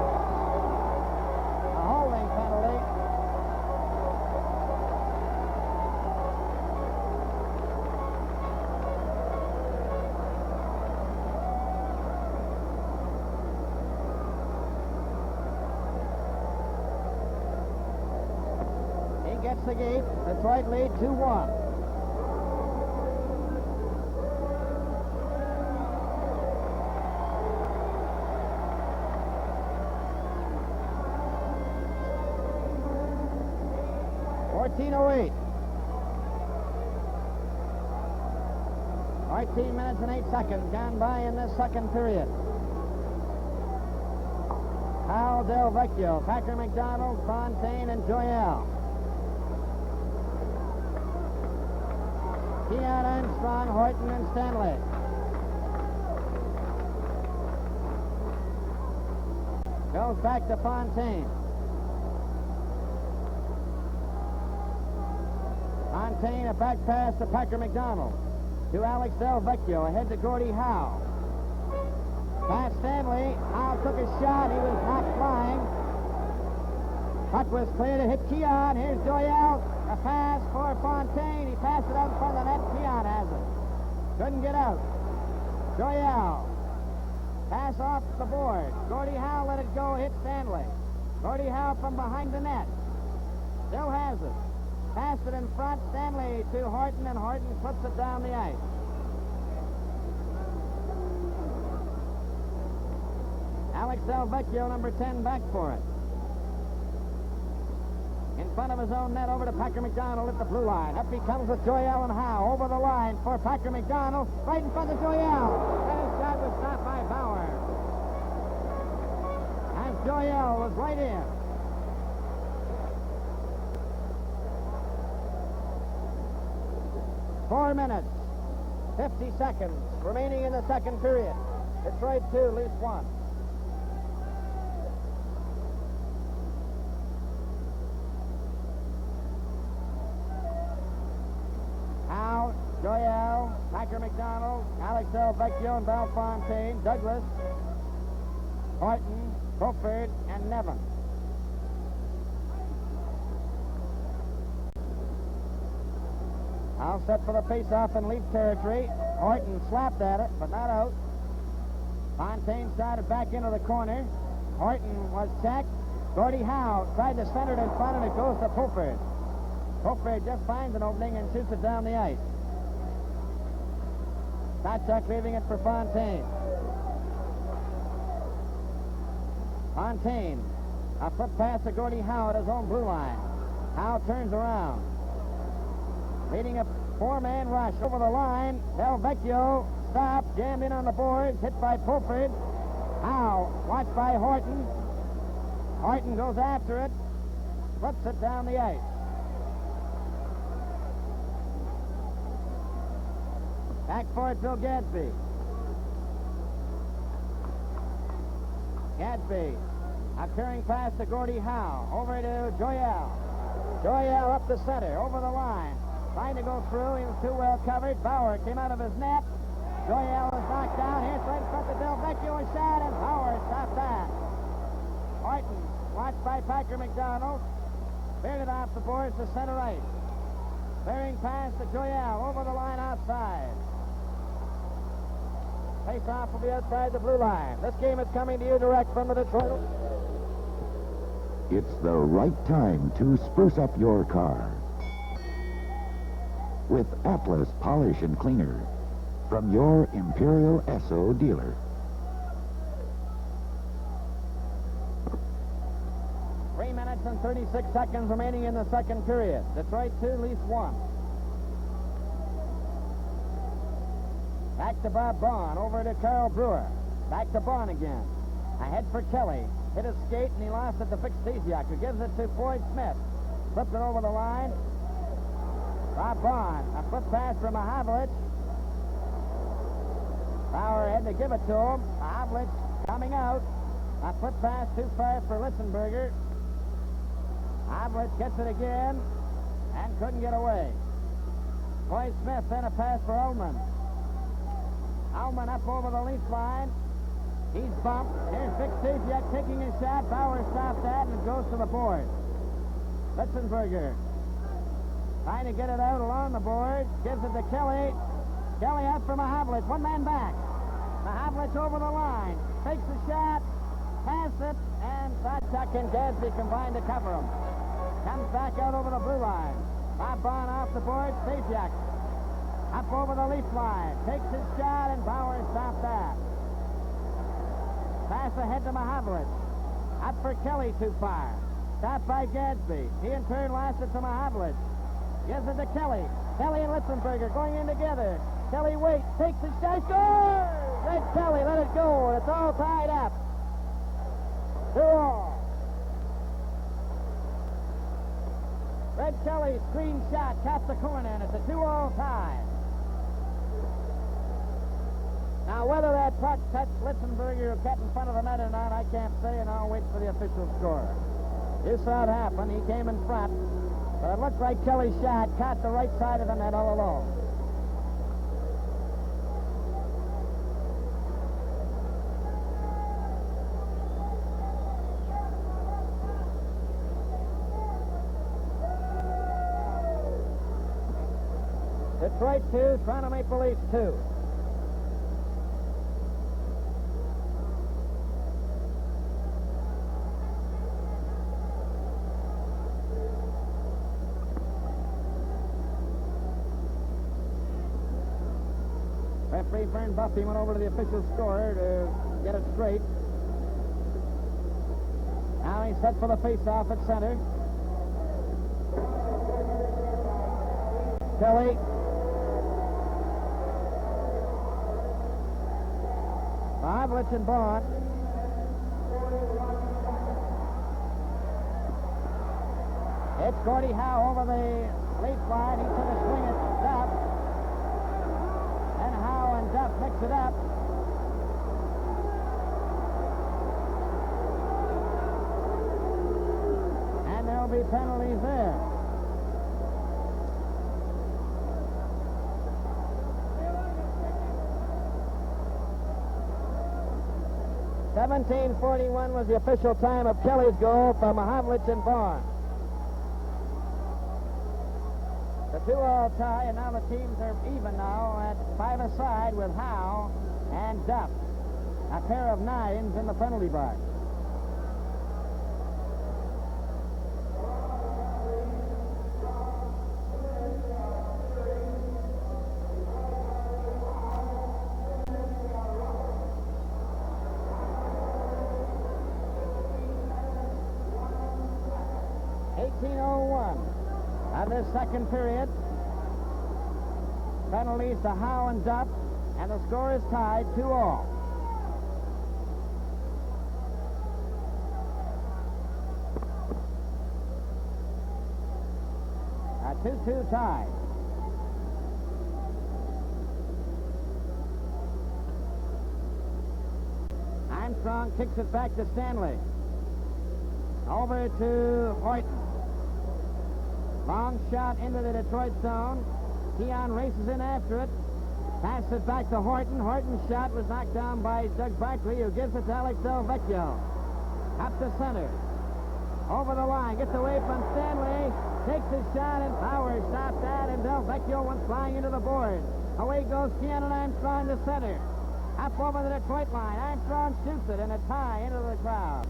A holding penalty. Gets the gate. Detroit lead 2-1. .1408. 14 minutes and 8 seconds gone by in this second period. Hal Del Vecchio, Packer McDonald, Fontaine, and Joyelle. Keon Armstrong, Horton, and Stanley. Goes back to Fontaine. Fontaine, a back pass to Packer McDonald. To Alex Del Vecchio, ahead to Gordie Howe. Past Stanley. Howe took a shot. He was not flying. Puck was clear to hit Keon. Here's Joyelle. A pass for Fontaine. He passed it out in front of the net. Keon has it. Couldn't get out. Joyelle. Pass off the board. Gordie Howe let it go. Hit Stanley. Gordie Howe from behind the net. Still has it. Passed it in front. Stanley to Horton, and Horton puts it down the ice. Alex Del Vecchio, number 10, back for it. In front of his own net, over to Packer McDonald at the blue line. Up he comes with Joyelle and Howe. Over the line for Packer McDonald. Right in front of Joyelle. And his shot was stopped by Bauer. As Joyelle was right in. Four minutes, 50 seconds remaining in the second period. Detroit 2, Leafs 1. Howe, Joyelle, Packer McDonald, Alex Del Vecchio, and Val Fontaine, Douglas, Horton, Fulford, and Nevin. Howe set for the face-off in Leaf territory. Horton slapped at it, but not out. Fontaine started back into the corner. Horton was checked. Gordie Howe tried to center it in front, and it goes to Fulford. Fulford just finds an opening and shoots it down the ice. Tatchuk leaving it for Fontaine. Fontaine, a flip pass to Gordie Howe at his own blue line. Howe turns around. Leading a four-man rush over the line. Del Vecchio stopped, jammed in on the boards, hit by Fulford. Howe, watched by Horton. Horton goes after it, flips it down the ice. Back for it, Bill Gadsby. Gadsby, a carrying pass to Gordie Howe. Over to Joyelle. Joyelle up the center, over the line. trying to go through. He was too well covered. Bauer came out of his net. Joyelle was knocked down. Here's right in front of Del Vecchio, a shot, and Bauer stopped that. Horton, watched by Packer McDonald, veered it off the boards to center ice. Bearing pass to Joyelle, over the line outside. Face-off will be outside the blue line. This game is coming to you direct from the Detroit. It's the right time to spruce up your car with Atlas Polish and Cleaner from your Imperial Esso dealer. 3 minutes and 36 seconds remaining in the second period. Detroit 2, Leafs 1. Back to Bob Bond, over to Carl Brewer. Back to Bond again. Ahead for Kelly. Hit his skate, and he lost it to Fix-Stasiak, who gives it to Floyd Smith. Flipped it over the line. Bob Bond, a flip pass for Mahavlich. Bauer had to give it to him. Mahavlich coming out. A flip pass too far for Lissenberger. Mahavlich gets it again and couldn't get away. Floyd Smith then a pass for Ullman. Ullman up over the Leaf line. He's bumped. Here's Fix-Stasiak taking a shot. Bauer stops that and it goes to the board. Litzenberger trying to get it out along the board. Gives it to Kelly. Kelly up for Mahavlich. One man back. Mahavlich over the line. Takes the shot. Pass it. And Sadchuk and Gadsby combine to cover him. Comes back out over the blue line. Bob Bond off the board. Stasiak up over the Leaf line. Takes his shot and Bauer stopped that. Pass ahead to Mahavlich. Up for Kelly too far. Stopped by Gadsby. He in turn lost it to Mahavlich. Gives it to Kelly. Kelly and Litzenberger going in together. Kelly waits. Takes the shot. Scores! Red Kelly let it go. And it's all tied up. 2-2. Red Kelly's screen shot capped the corner, and it's a 2-2 tie. Now, whether that puck touched Litzenberger who kept in front of the net or not, I can't say, and I'll wait for the official score. You saw it happen. He came in front, but it looked like Kelly's shot caught the right side of the net all alone. Detroit 2, Toronto Maple Leafs 2. Referee Vern Buffy went over to the official scorer to get it straight. Now he's set for the face-off at center. Kelly. Mahavlich and Bond. It's Gordie Howe over the Leaf line. He took a swing at Duff. And Howe and Duff mix it up. And there'll be penalties there. .17:41 was the official time of Kelly's goal for Mahavlich and Bond. The 2-2 tie, and now the teams are even now at 5 aside with Howe and Duff. A pair of 9s in the penalty box. Of this second period, penalties to Howe and Duff, and the score is tied 2-2. A 2-2 tie. Armstrong kicks it back to Stanley. Over to Horton. Long shot into the Detroit zone. Keon races in after it. Passes it back to Horton. Horton's shot was knocked down by Doug Barkley, who gives it to Alex Del Vecchio. Up to center. Over the line. Gets away from Stanley. Takes his shot, and Powers stopped that, and Del Vecchio went flying into the board. Away goes Keon Armstrong to center. Up over the Detroit line. Armstrong shoots it, and a tie into the crowd.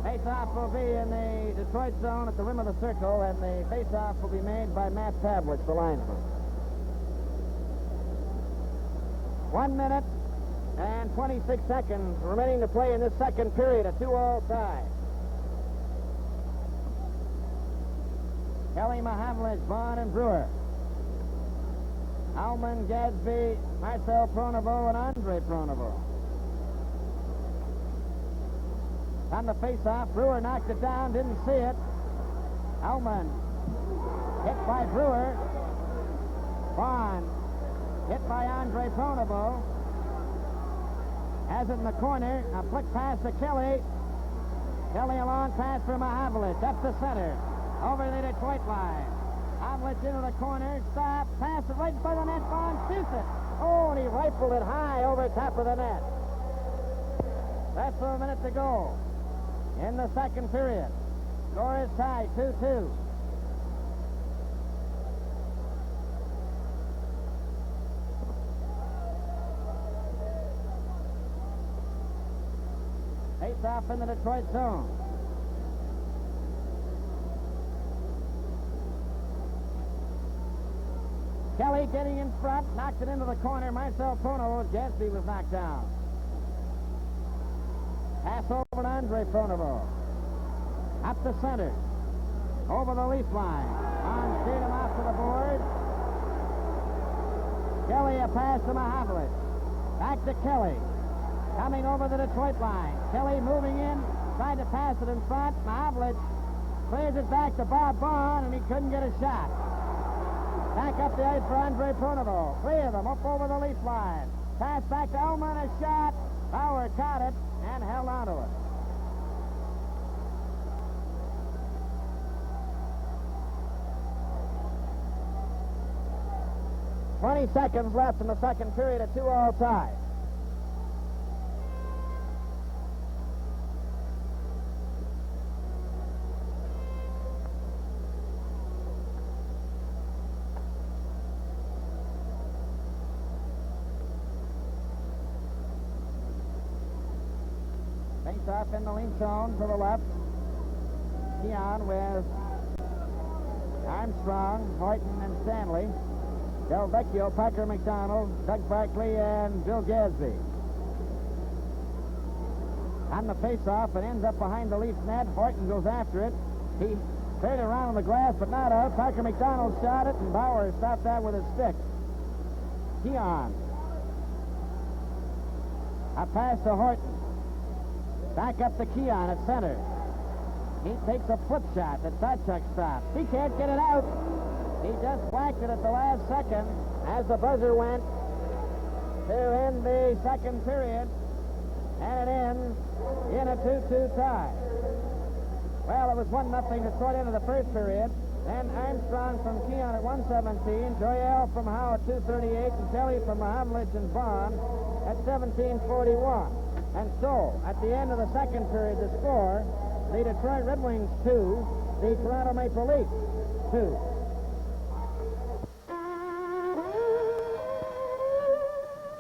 Face-off will be in the Detroit zone at the rim of the circle, and the face-off will be made by Matt Pavlich, the linesman. 1 minute and 26 seconds remaining to play in this second period, a 2-all tie. Kelly, Mahavlich, Bond, and Brewer. Alman, Gadsby, Marcel Pronovo, and Andre Pronovo. On the face-off, Brewer knocked it down, didn't see it. Alman hit by Brewer. Bond hit by Andre Pronovo. Has it in the corner. A flick pass to Kelly. Kelly a long pass for Mahavlich. Up the center. Over the Detroit line. Mahavlich into the corner. Stop. Pass it right by the net. Bond shoots it. Oh, and he rifled it high over top of the net. Less than a minute to go in the second period. Score is tied, 2-2. Face off in the Detroit zone. Kelly getting in front, knocked it into the corner. Marcel Pronovo, Gadsby was knocked down. Pass over to Andre Pronovo. Up the center. Over the leaf line. On steered him off to the board. Kelly a pass to Mahavlich. Back to Kelly. Coming over the Detroit line. Kelly moving in. Tried to pass it in front. Mahavlich clears it back to Bob Bond, and he couldn't get a shot. Back up the ice for Andre Pronovo. Three of them up over the leaf line. Pass back to Ullman. A shot. Bauer caught it and held onto it. "20 seconds left in the second period, a 2-all tie. Face-off in the lead zone to the left. Keon with Armstrong, Horton, and Stanley. Del Vecchio, Parker McDonald, Doug Barkley, and Bill Gadsby. On the face-off, it ends up behind the Leafs net. Horton goes after it. He cleared it around on the glass, but not out. Parker McDonald shot it, and Bauer stopped that with his stick. Keon. A pass to Horton. Back up to Keon at center. He takes a flip shot that Sawchuk stops. He can't get it out. He just whacked it at the last second as the buzzer went to end the second period, and it ends in a 2-2 tie. Well, it was 1-0 Detroit into the first period. Then Armstrong from Keon at 1:17, Joyelle from Howe at 2:38, and Kelly from Mahavlich and Bond at 17:41. And so, at the end of the second period, the score, the Detroit Red Wings 2, the Toronto Maple Leafs 2.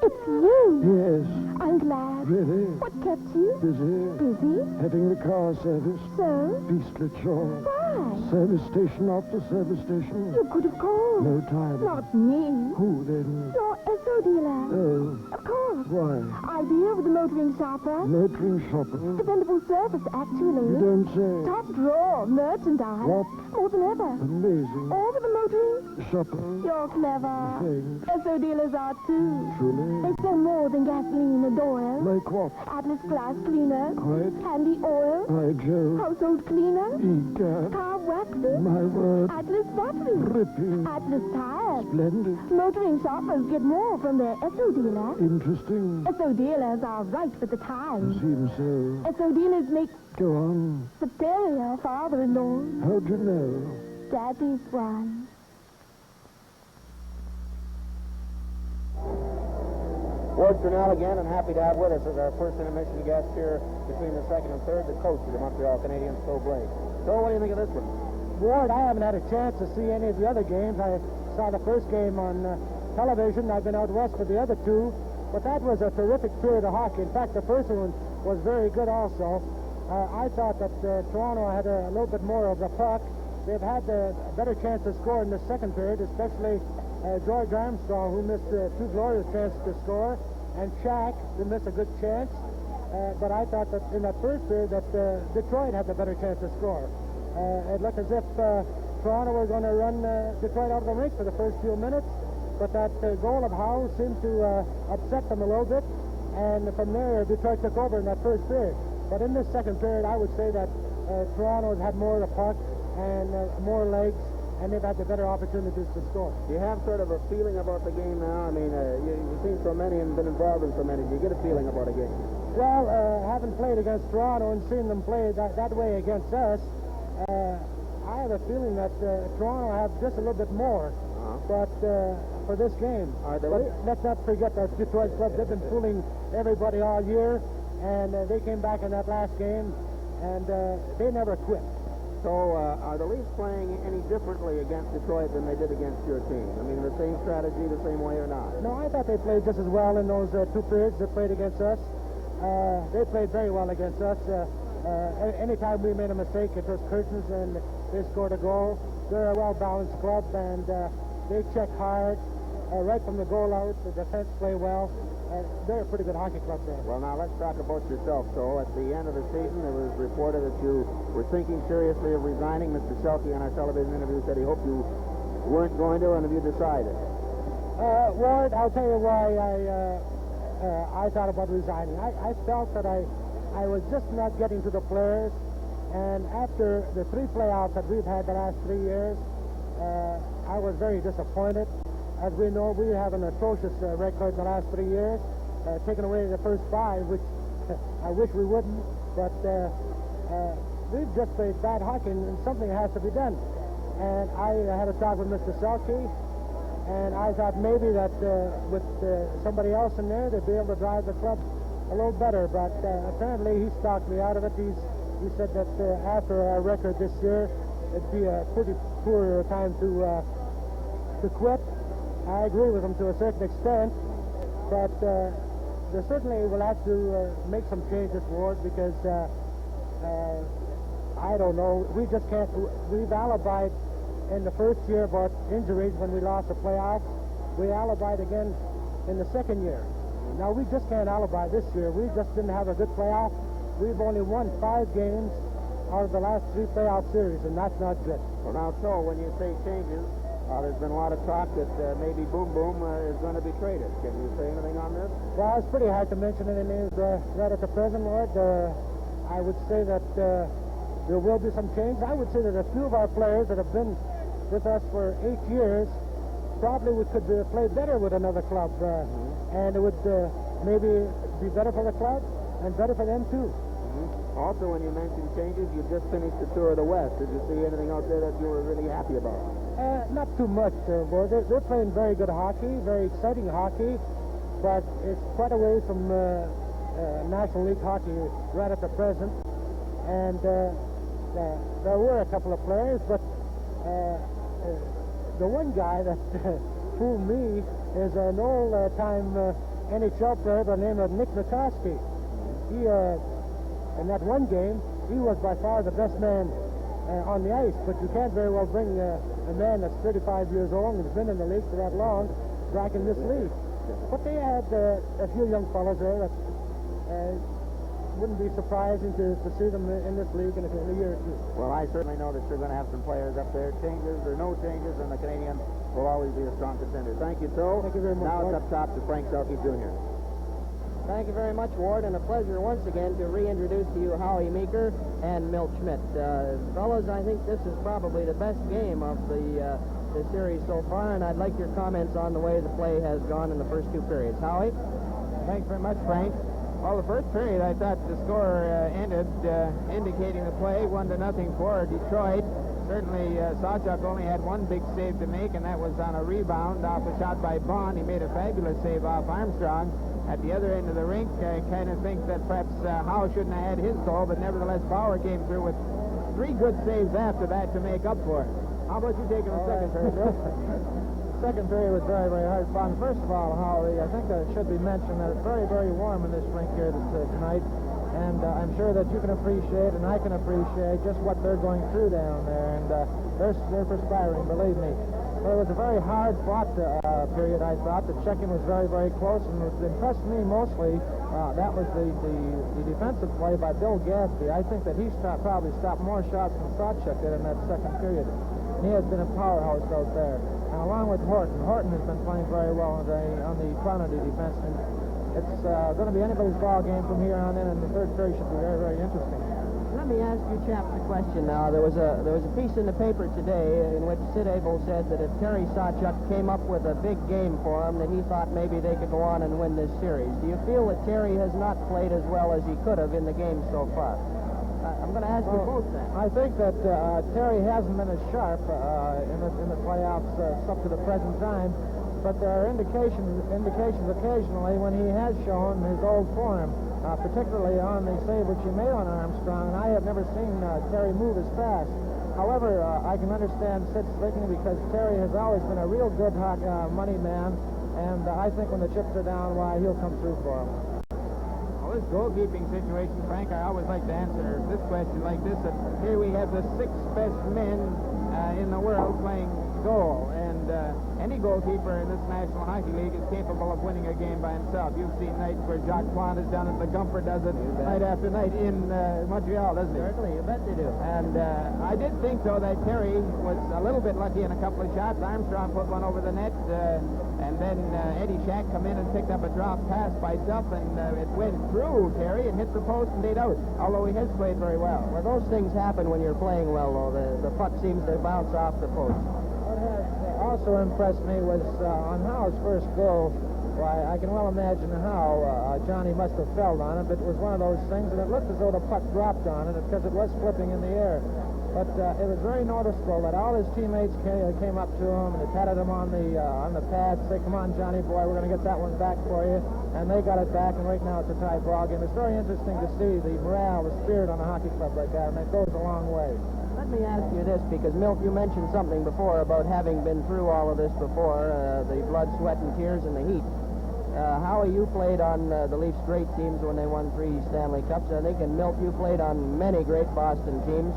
It's you. Yes. I'm glad. Really? What kept you? Busy. Busy? Having the car serviced. So? Beastly chore. Why? Service station after service station. You could have called. No time. Not me. Who then? Your SO dealer. Oh. Of course. Why? I'll be here with the motoring shopper. Motoring shopper. Dependable service, actually. You don't say. Top drawer merchandise. What? More than ever. Amazing. All with the motoring. Shopper. You're clever. Thanks. SO dealers are too. Truly. They sell more than gasoline and oil. Like what? Atlas glass cleaner. Quiet. Handy oil. By Joe. Household cleaner. Egad. Car waxing. My word. Atlas batteries. Ripping. Atlas tires. Splendid. Motoring shoppers get more from their Esso dealer. Interesting. Esso dealers are right for the times. Seems so. Esso dealers make Go on. superior father-in-laws. How'd you know? Daddy's one. Ward Cornell again, and happy to have with us as our first intermission guest here between the second and third, the coach of the Montreal Canadiens, Phil Blake. So what do you think of this one? Ward, I haven't had a chance to see any of the other games. I saw the first game on television. I've been out west for the other two, but that was a terrific period of hockey. In fact, the first one was very good also. I thought that Toronto had a little bit more of the puck. They've had a better chance to score in the second period, especially George Armstrong, who missed two glorious chances to score, and Shack, who missed a good chance. But I thought that in that first period that Detroit had the better chance to score. It looked as if Toronto were going to run Detroit out of the rink for the first few minutes, but that goal of Howe seemed to upset them a little bit, and from there Detroit took over in that first period. But in this second period, I would say that Toronto had more of the puck and more legs, and they've had the better opportunities to score. Do you have sort of a feeling about the game now? I mean, you've seen so many and been involved in so many. Do you get a feeling about a game? Well, having played against Toronto and seen them play that way against us, I have a feeling that Toronto have just a little bit more. But for this game, let's not forget that Detroit club, they've been fooling everybody all year, and they came back in that last game, and they never quit. So are the Leafs playing any differently against Detroit than they did against your team? I mean, the same strategy, the same way or not? No, I thought they played just as well in those two periods they played against us. They played very well against us. Anytime we made a mistake, it was curtains, and they scored a goal. They're a well-balanced club, and they check hard. Right from the goal out, the defense play well. They're a pretty good hockey club there. Well, now let's talk about yourself. So at the end of the season, it was reported that you were thinking seriously of resigning. Mr. Selke on our television interview said he hoped you weren't going to, and have you decided? Ward, I'll tell you why I thought about resigning. I felt that I was just not getting to the players, and after the 3 playoffs that we've had the last 3 years, I was very disappointed. As we know, we have an atrocious record in the last 3 years, taking away the first 5, which I wish we wouldn't, but we've just played bad hockey, and something has to be done. And I had a talk with Mr. Selke, and I thought maybe that with somebody else in there, they'd be able to drive the club a little better, but apparently he talked me out of it. He said that after our record this year, it'd be a pretty poor time to quit. I agree with him to a certain extent, but there certainly will have to make some changes, Ward, because I don't know. We just can't. We've alibied in the first year about injuries when we lost the playoffs. We alibied again in the second year. Now we just can't alibi this year. We just didn't have a good playoff. We've only won 5 games out of the last 3 playoff series, and that's not good. Well, now, so when you say changes, there's been a lot of talk that maybe Boom Boom is going to be traded. Can you say anything on this? Well, it's pretty hard to mention any names right at the present, Lord. I would say that there will be some change. I would say that a few of our players that have been with us for 8 years probably could play better with another club, and it would maybe be better for the club and better for them too. Also, when you mentioned changes, you just finished the tour of the West. Did you see anything out there that you were really happy about? Not too much, boy. They're playing very good hockey, very exciting hockey, but it's quite a ways from National League hockey right at the present. And there were a couple of players, but the one guy that fooled me is an old-time NHL player by the name of Nick Nikoski. He, in that one game, he was by far the best man on the ice, but you can't very well bring a man that's 35 years old and has been in the league for that long back in this league. But they had a few young fellows there that wouldn't be surprising to see them in this league in a year or two. Well, I certainly know that you're going to have some players up there. Changes or no changes, and the Canadiens will always be a strong contender. Thank you, Phil. Thank you very much. Now it's up top to Frank Selke Jr. Thank you very much, Ward, and a pleasure once again to reintroduce to you Howie Meeker and Milt Schmidt. Fellas, I think this is probably the best game of the series so far, and I'd like your comments on the way the play has gone in the first two periods. Howie? Thanks very much, Frank. Well, the first period, I thought the score ended indicating the play 1-0 for Detroit. Certainly, Sawchuk only had one big save to make, and that was on a rebound off a shot by Bond. He made a fabulous save off Armstrong. At the other end of the rink, I kind of think that perhaps Howe shouldn't have had his goal, but nevertheless, Bauer came through with 3 good saves after that to make up for it. How about you taking the second period, Bill? The second period was very, very hard fun. First of all, Howie, I think it should be mentioned that it's very, very warm in this rink here tonight. And I'm sure that you can appreciate, and I can appreciate, just what they're going through down there. And they're perspiring, believe me. But it was a very hard-fought period, I thought. The check-in was very, very close, and what impressed me mostly, that was the defensive play by Bill Gadsby. I think that he probably stopped more shots than Sawchuk did in that second period. And he has been a powerhouse out there. And along with Horton. Horton has been playing very well on the quantity defense. And it's going to be anybody's ball game from here on in, and the third period should be very, very interesting. Let me ask you chaps a question now. There was a piece in the paper today in which Sid Abel said that if Terry Sawchuk came up with a big game for him, that he thought maybe they could go on and win this series. Do you feel that Terry has not played as well as he could have in the game so far? I'm going to ask you both that. I think that Terry hasn't been as sharp in the playoffs up to the present time, but there are indications occasionally when he has shown his old form. Particularly on the save which he made on Armstrong, and I have never seen Terry move as fast. However, I can understand Sid's thinking because Terry has always been a real good money man, and I think when the chips are down, why, he'll come through for him. Well, this goalkeeping situation, Frank, I always like to answer this question like this. That here we have the 6 best men in the world playing goal, and any goalkeeper in this National Hockey League is capable of winning a game by himself. You've seen nights where Jacques Plante has done it, the Gumper does it night after night in Montreal, doesn't he? Certainly, you bet they do. And I did think, though, that Terry was a little bit lucky in a couple of shots. Armstrong put one over the net, and then Eddie Shack come in and picked up a drop pass by Duff, and it went through Terry and hit the post and laid out, although he has played very well. Well, those things happen when you're playing well, though. The puck seems to bounce off the post. What has also impressed me was on Howe's first goal. Why, I can well imagine how Johnny must have felt on it, but it was one of those things, and it looked as though the puck dropped on it because it was flipping in the air. But it was very noticeable that all his teammates came up to him and they patted him on the pad, say, "Come on, Johnny boy, we're going to get that one back for you." And they got it back, and right now it's a tie ball game. It's very interesting to see the morale, the spirit on a hockey club like that, and it goes a long way. Let me ask you this, because, Milt, you mentioned something before about having been through all of this before, the blood, sweat, and tears and the heat. Howie, you played on the Leafs' great teams when they won 3 Stanley Cups, I think, and Milt, you played on many great Boston teams.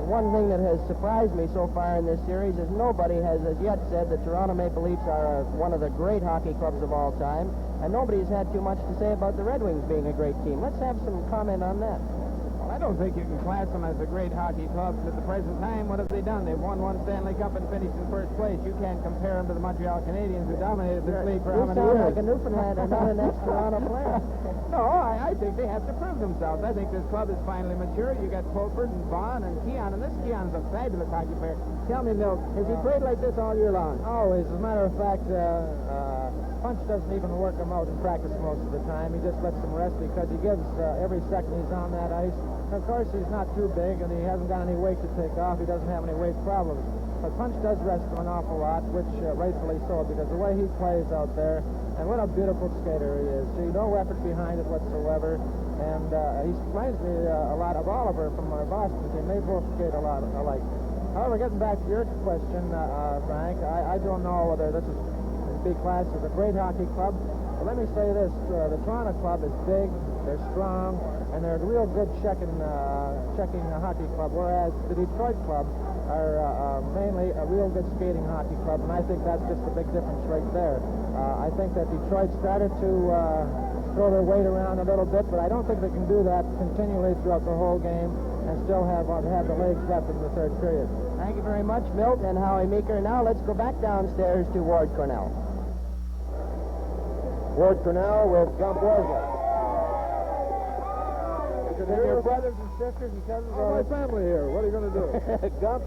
One thing that has surprised me so far in this series is nobody has as yet said the Toronto Maple Leafs are one of the great hockey clubs of all time, and nobody's had too much to say about the Red Wings being a great team. Let's have some comment on that. Well, I don't think you can class them as a great hockey club. At the present time, what have they done? They've won 1 Stanley Cup and finished in first place. You can't compare them to the Montreal Canadiens, who dominated this league for how many years? You sound like a Newfoundlander, not an ex-Toronto player. No, I think they have to prove themselves. I think this club is finally mature. You got Pulford and Vaughn and Keon, and this Keon's a fabulous hockey player. Tell me, Milt, has he played like this all year long? Always. As a matter of fact, Punch doesn't even work him out in practice most of the time. He just lets him rest because he gives every second he's on that ice. And of course, he's not too big, and he hasn't got any weight to take off. He doesn't have any weight problems. But Punch does rest him an awful lot, which rightfully so, because the way he plays out there, and what a beautiful skater he is. See, no effort behind it whatsoever. And he reminds me a lot of Oliver from our Boston team. They both skate a lot alike. However, getting back to your question, Frank, I don't know whether this is be classed as a great hockey club. But let me say this, the Toronto club is big, they're strong, and they're a real good checking hockey club, whereas the Detroit club are mainly a real good skating hockey club, and I think that's just a big difference right there. I think that Detroit started to throw their weight around a little bit, but I don't think they can do that continually throughout the whole game and still have the legs left in the third period. Thank you very much, Milt and Howie Meeker. Now let's go back downstairs to Ward Cornell. Ward Cornell with Gump Worsley. And Here your your brothers and sisters and cousins Oh, are my family here. What are you going to do? Gump,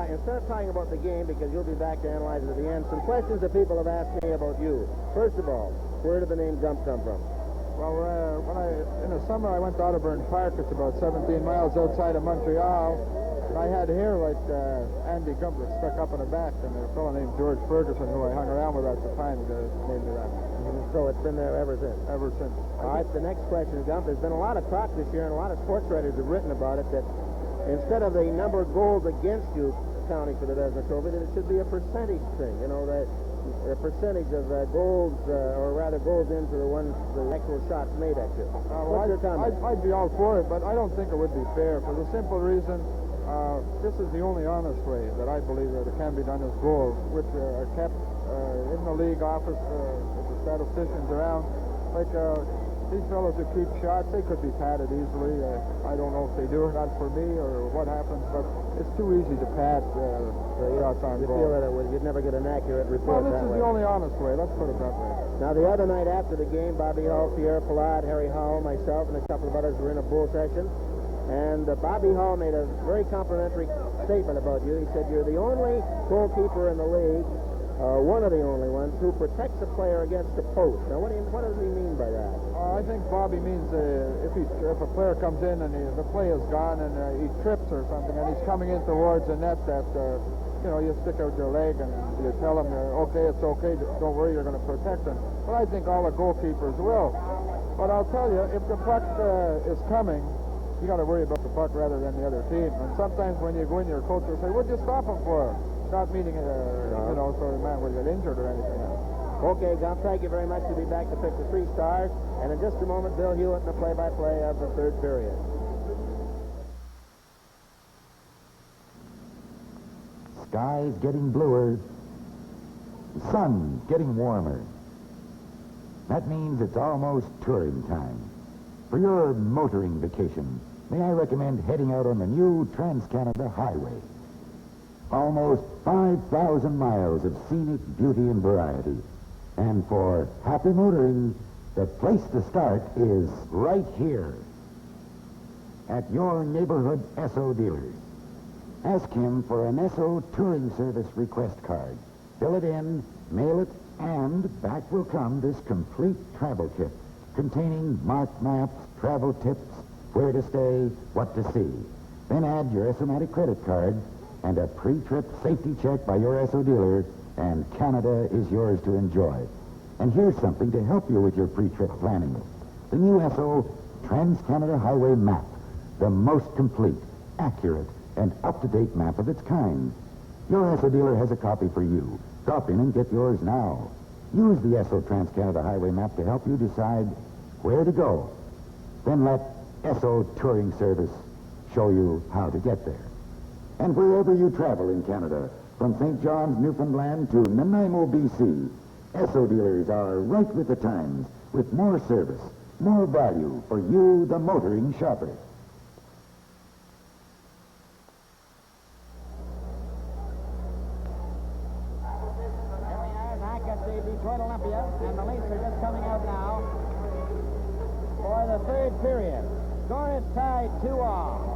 instead of talking about the game, because you'll be back to analyze it at the end, some questions that people have asked me about you. First of all, where did the name Gump come from? Well, in the summer, I went to Otterburn Park. It's about 17 miles outside of Montreal. And I had hair like Andy Gump that stuck up in the back. And a fellow named George Ferguson, who I hung around with at the time, named me that. So it's been there ever since? Ever since. All right, the next question, Gump. There's been a lot of talk this year, and a lot of sports writers have written about it, that instead of the number of goals against you counting for the Vezina Trophy, that it should be a percentage thing. You know, that the percentage of goals, or rather goals into the actual shots made at you. What's your comment? I'd be all for it, but I don't think it would be fair for the simple reason this is the only honest way that I believe that it can be done, is goals, which are kept in the league office with the statisticians around. Like these fellows who keep shots, they could be padded easily. I don't know if they do or not for me or what happens, but it's too easy to pad shots on You goal. feel that you'd never get an accurate report Well, this that is way. the only honest way. Let's put it that way. Now, the other night after the game, Bobby Hull, Pierre Pallade, Harry Howell, myself, and a couple of others were in a bull session. And Bobby Hull made a very complimentary statement about you. He said, you're the only goalkeeper in the league, one of the only ones, who protects a player against a post. Now, what does he mean by that? I think Bobby means if a player comes in and the play is gone and he trips or something and he's coming in towards the net, that you stick out your leg and you tell him, okay, it's okay, don't worry, you're going to protect him. But I think all the goalkeepers will. But I'll tell you, if the puck is coming, you got to worry about the puck rather than the other team. And sometimes when you go in, your coach will say, what'd you stop him for? Not meaning, so the man will get injured or anything else. Okay, Gump, thank you very much. To be back to pick the 3 stars. And in just a moment, Bill Hewitt in the play-by-play of the third period. Sky's getting bluer. The sun's getting warmer. That means it's almost touring time. For your motoring vacation, may I recommend heading out on the new Trans-Canada Highway. Almost 5,000 miles of scenic beauty and variety. And for happy motoring, the place to start is right here at your neighborhood Esso dealers. Ask him for an Esso Touring Service request card. Fill it in, mail it, and back will come this complete travel kit containing marked maps, travel tips, where to stay, what to see. Then add your Essomatic credit card and a pre-trip safety check by your Esso dealer, and Canada is yours to enjoy. And here's something to help you with your pre-trip planning. The new Esso Trans-Canada Highway Map, the most complete, accurate, and up-to-date map of its kind. Your Esso dealer has a copy for you. Drop in and get yours now. Use the Esso Trans-Canada Highway Map to help you decide where to go. Then let Esso Touring Service show you how to get there. And wherever you travel in Canada, from St. John's, Newfoundland to Nanaimo, BC, Esso dealers are right with the times, with more service, more value for you, the motoring shopper. Here we are back at the Detroit Olympia, and the Leafs are just coming out now for the third period. Score is tied 2-all.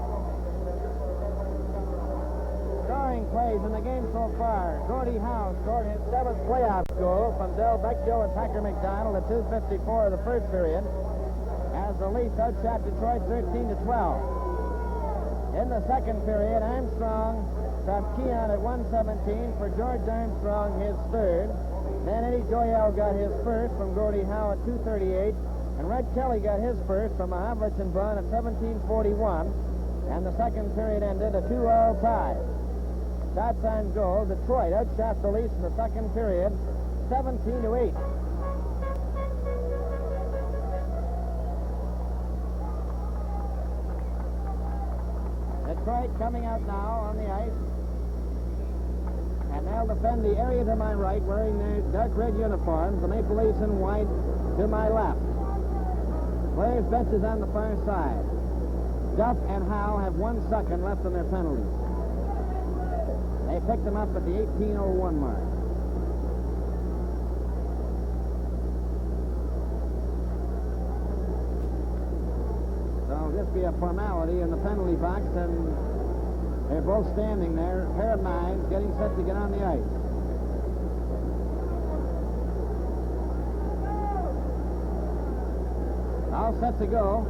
Scoring plays in the game so far. Gordie Howe scored his 7th playoff goal from Del Vecchio and Packer McDonald at 2:54 of the first period, as the Leafs outshot Detroit 13-12. In the second period, Armstrong dropped Keon at 1:17 for George Armstrong, his third. Then Eddie Joyelle got his first from Gordie Howe at 2:38, and Red Kelly got his first from Mahavlich and Vaughn at 17:41, and the second period ended a 2-all tie. Shots on goal, Detroit outshot the Leafs in the second period, 17-8. Detroit coming out now on the ice, and they'll defend the area to my right, wearing their dark red uniforms, the Maple Leafs in white to my left. Players' benches on the far side. Duff and Howe have 1 second left on their penalties. They picked them up at the 18:01 mark. So just be a formality in the penalty box, and they're both standing there, a pair of nines, getting set to get on the ice. All set to go.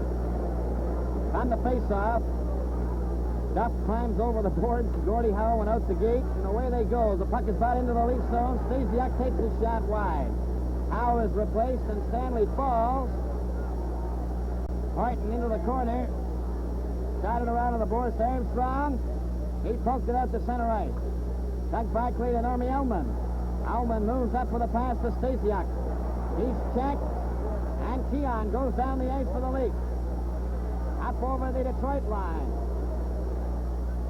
On the face-off, Duff climbs over the boards. Gordie Howe went out the gate, and away they go. The puck is brought into the lead zone. Stasiak takes his shot wide. Howe is replaced, and Stanley falls. Horton into the corner. Shot it around to the boards to Armstrong. He poked it out to center ice. Doug Barkley to Normie Ullman. Ullman moves up with a pass to Stasiak. He's checked, and Keon goes down the ice for the leak. Up over the Detroit line.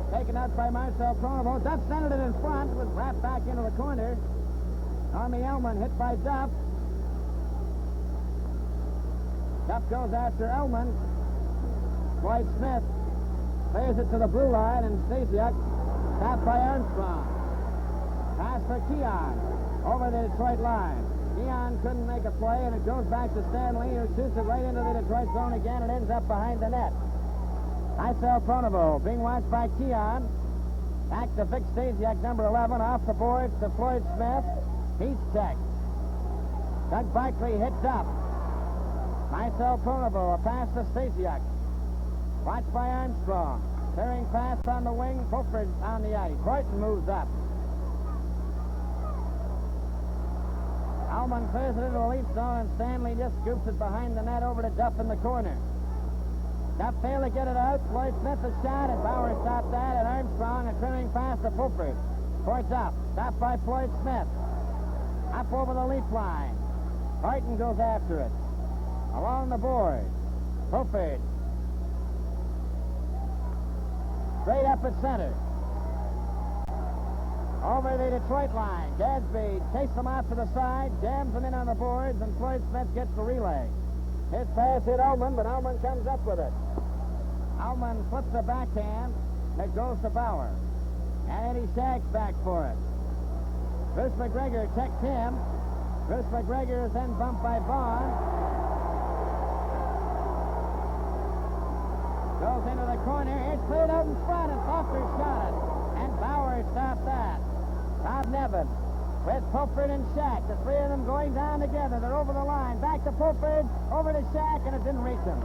Taken out by Marcel Pronovo. Duff centered it in front, was wrapped back into the corner. Normie Ullman hit by Duff. Duff goes after Ullman. Floyd Smith clears it to the blue line, and Stasiak stopped by Armstrong. Pass for Keon over the Detroit line. Keon couldn't make a play, and it goes back to Stanley, who shoots it right into the Detroit zone again and ends up behind the net. Marcel Pronovo being watched by Keon. Back to Vic Stasiak, number 11, off the boards to Floyd Smith. He's checked. Doug Barkley hits up. Marcel Pronovo, a pass to Stasiak. Watched by Armstrong. Clearing pass on the wing. Fulford on the ice. Horton moves up. Ullman clears it into the lead zone, and Stanley just scoops it behind the net over to Duff in the corner. Duff failed to get it out. Floyd Smith a shot, and Bauer stopped that, and Armstrong a clearing pass to Fulford. For Duff. Stopped by Floyd Smith. Up over the leaf line. Horton goes after it. Along the board. Fulford. Straight up at center. Over the Detroit line. Gadsby takes them off to the side, jams them in on the boards, and Floyd Smith gets the relay. His pass hit Ullman, but Ullman comes up with it. Ullman flips a backhand. It goes to Bauer. And Eddie Shags back for it. Bruce McGregor checks him. Bruce McGregor is then bumped by Vaughn. Goes into the corner. It's cleared out in front, and Foster shot it. And Bauer stopped that. Todd Nevin with Fulford and Shack. The three of them going down together. They're over the line. Back to Fulford, over to Shack, and it didn't reach him.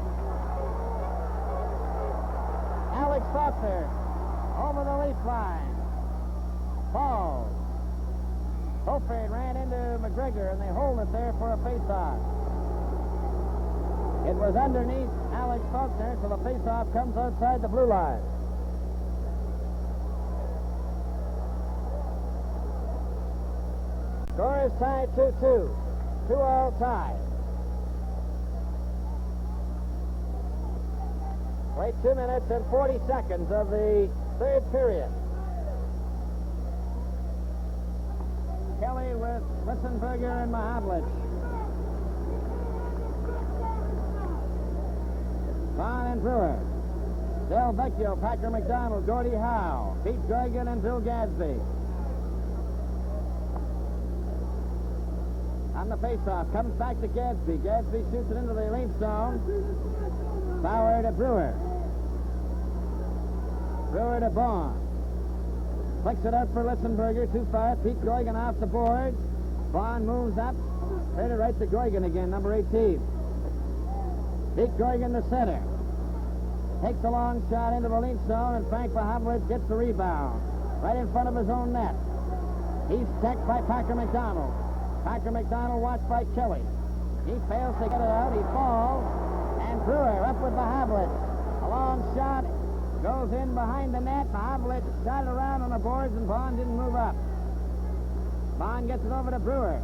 Alex Foster over the leaf line. Falls. Fulford ran into McGregor, and they hold it there for a face-off. It was underneath Alex Faulkner, so the face-off comes outside the blue line. Score is tied 2-2. 2-all tie. Played 2 minutes and 40 seconds of the third period. Kelly with Lissenberger and Mahavlich. Vaughn and Brewer. Del Vecchio, Packer McDonald, Gordie Howe, Pete Goigan, and Bill Gadsby. On the faceoff, comes back to Gadsby. Gadsby shoots it into the leaf zone. Bauer to Brewer. Brewer to Vaughn. Flicks it out for Lissenberger, too far. Pete Goigan off the boards. Vaughn moves up. Played it right to Goigan again, number 18. Pete Goigan, the center. Takes a long shot into the lead zone, and Frank Mahavlich gets the rebound. Right in front of his own net. He's checked by Packer McDonald. Packer McDonald watched by Kelly. He fails to get it out. He falls. And Brewer up with Mahavlich. A long shot goes in behind the net. Mahavlich shot it around on the boards, and Vaughn didn't move up. Vaughn gets it over to Brewer.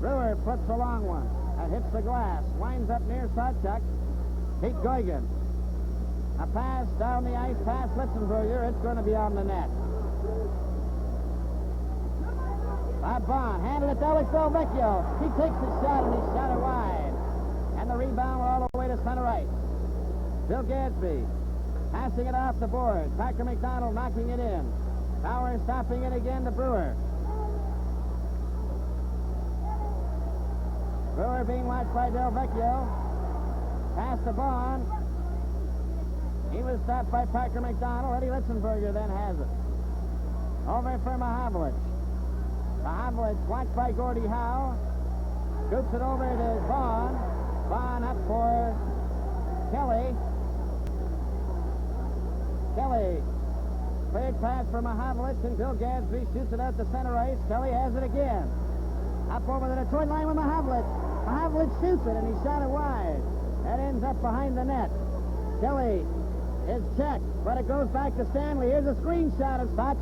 Brewer puts a long one. That hits the glass. Winds up near Sawchuk. Pete Goigan. A pass down the ice past Lissenberger. It's going to be on the net. Bob Vaughn handed it to Alex Del Vecchio. He takes the shot, and he shot it wide. And the rebound all the way to center ice. Bill Gadsby passing it off the board. Packer McDonald knocking it in. Bauer stopping it again to Brewer. Brewer being watched by Del Vecchio. Pass to Vaughn. He was stopped by Parker McDonald. Eddie Litzenberger then has it. Over for Mahavlich. Mahavlich watched by Gordie Howe. Scoops it over to Vaughn. Vaughn up for Kelly. Kelly. Cleared pass for Mahavlich, and Bill Gadsby shoots it out to center ice. Kelly has it again. Up over the Detroit line with Mahavlich. Mahavlich shoots it, and he shot it wide. That ends up behind the net. Kelly is checked, but it goes back to Stanley. Here's a screenshot of Stock.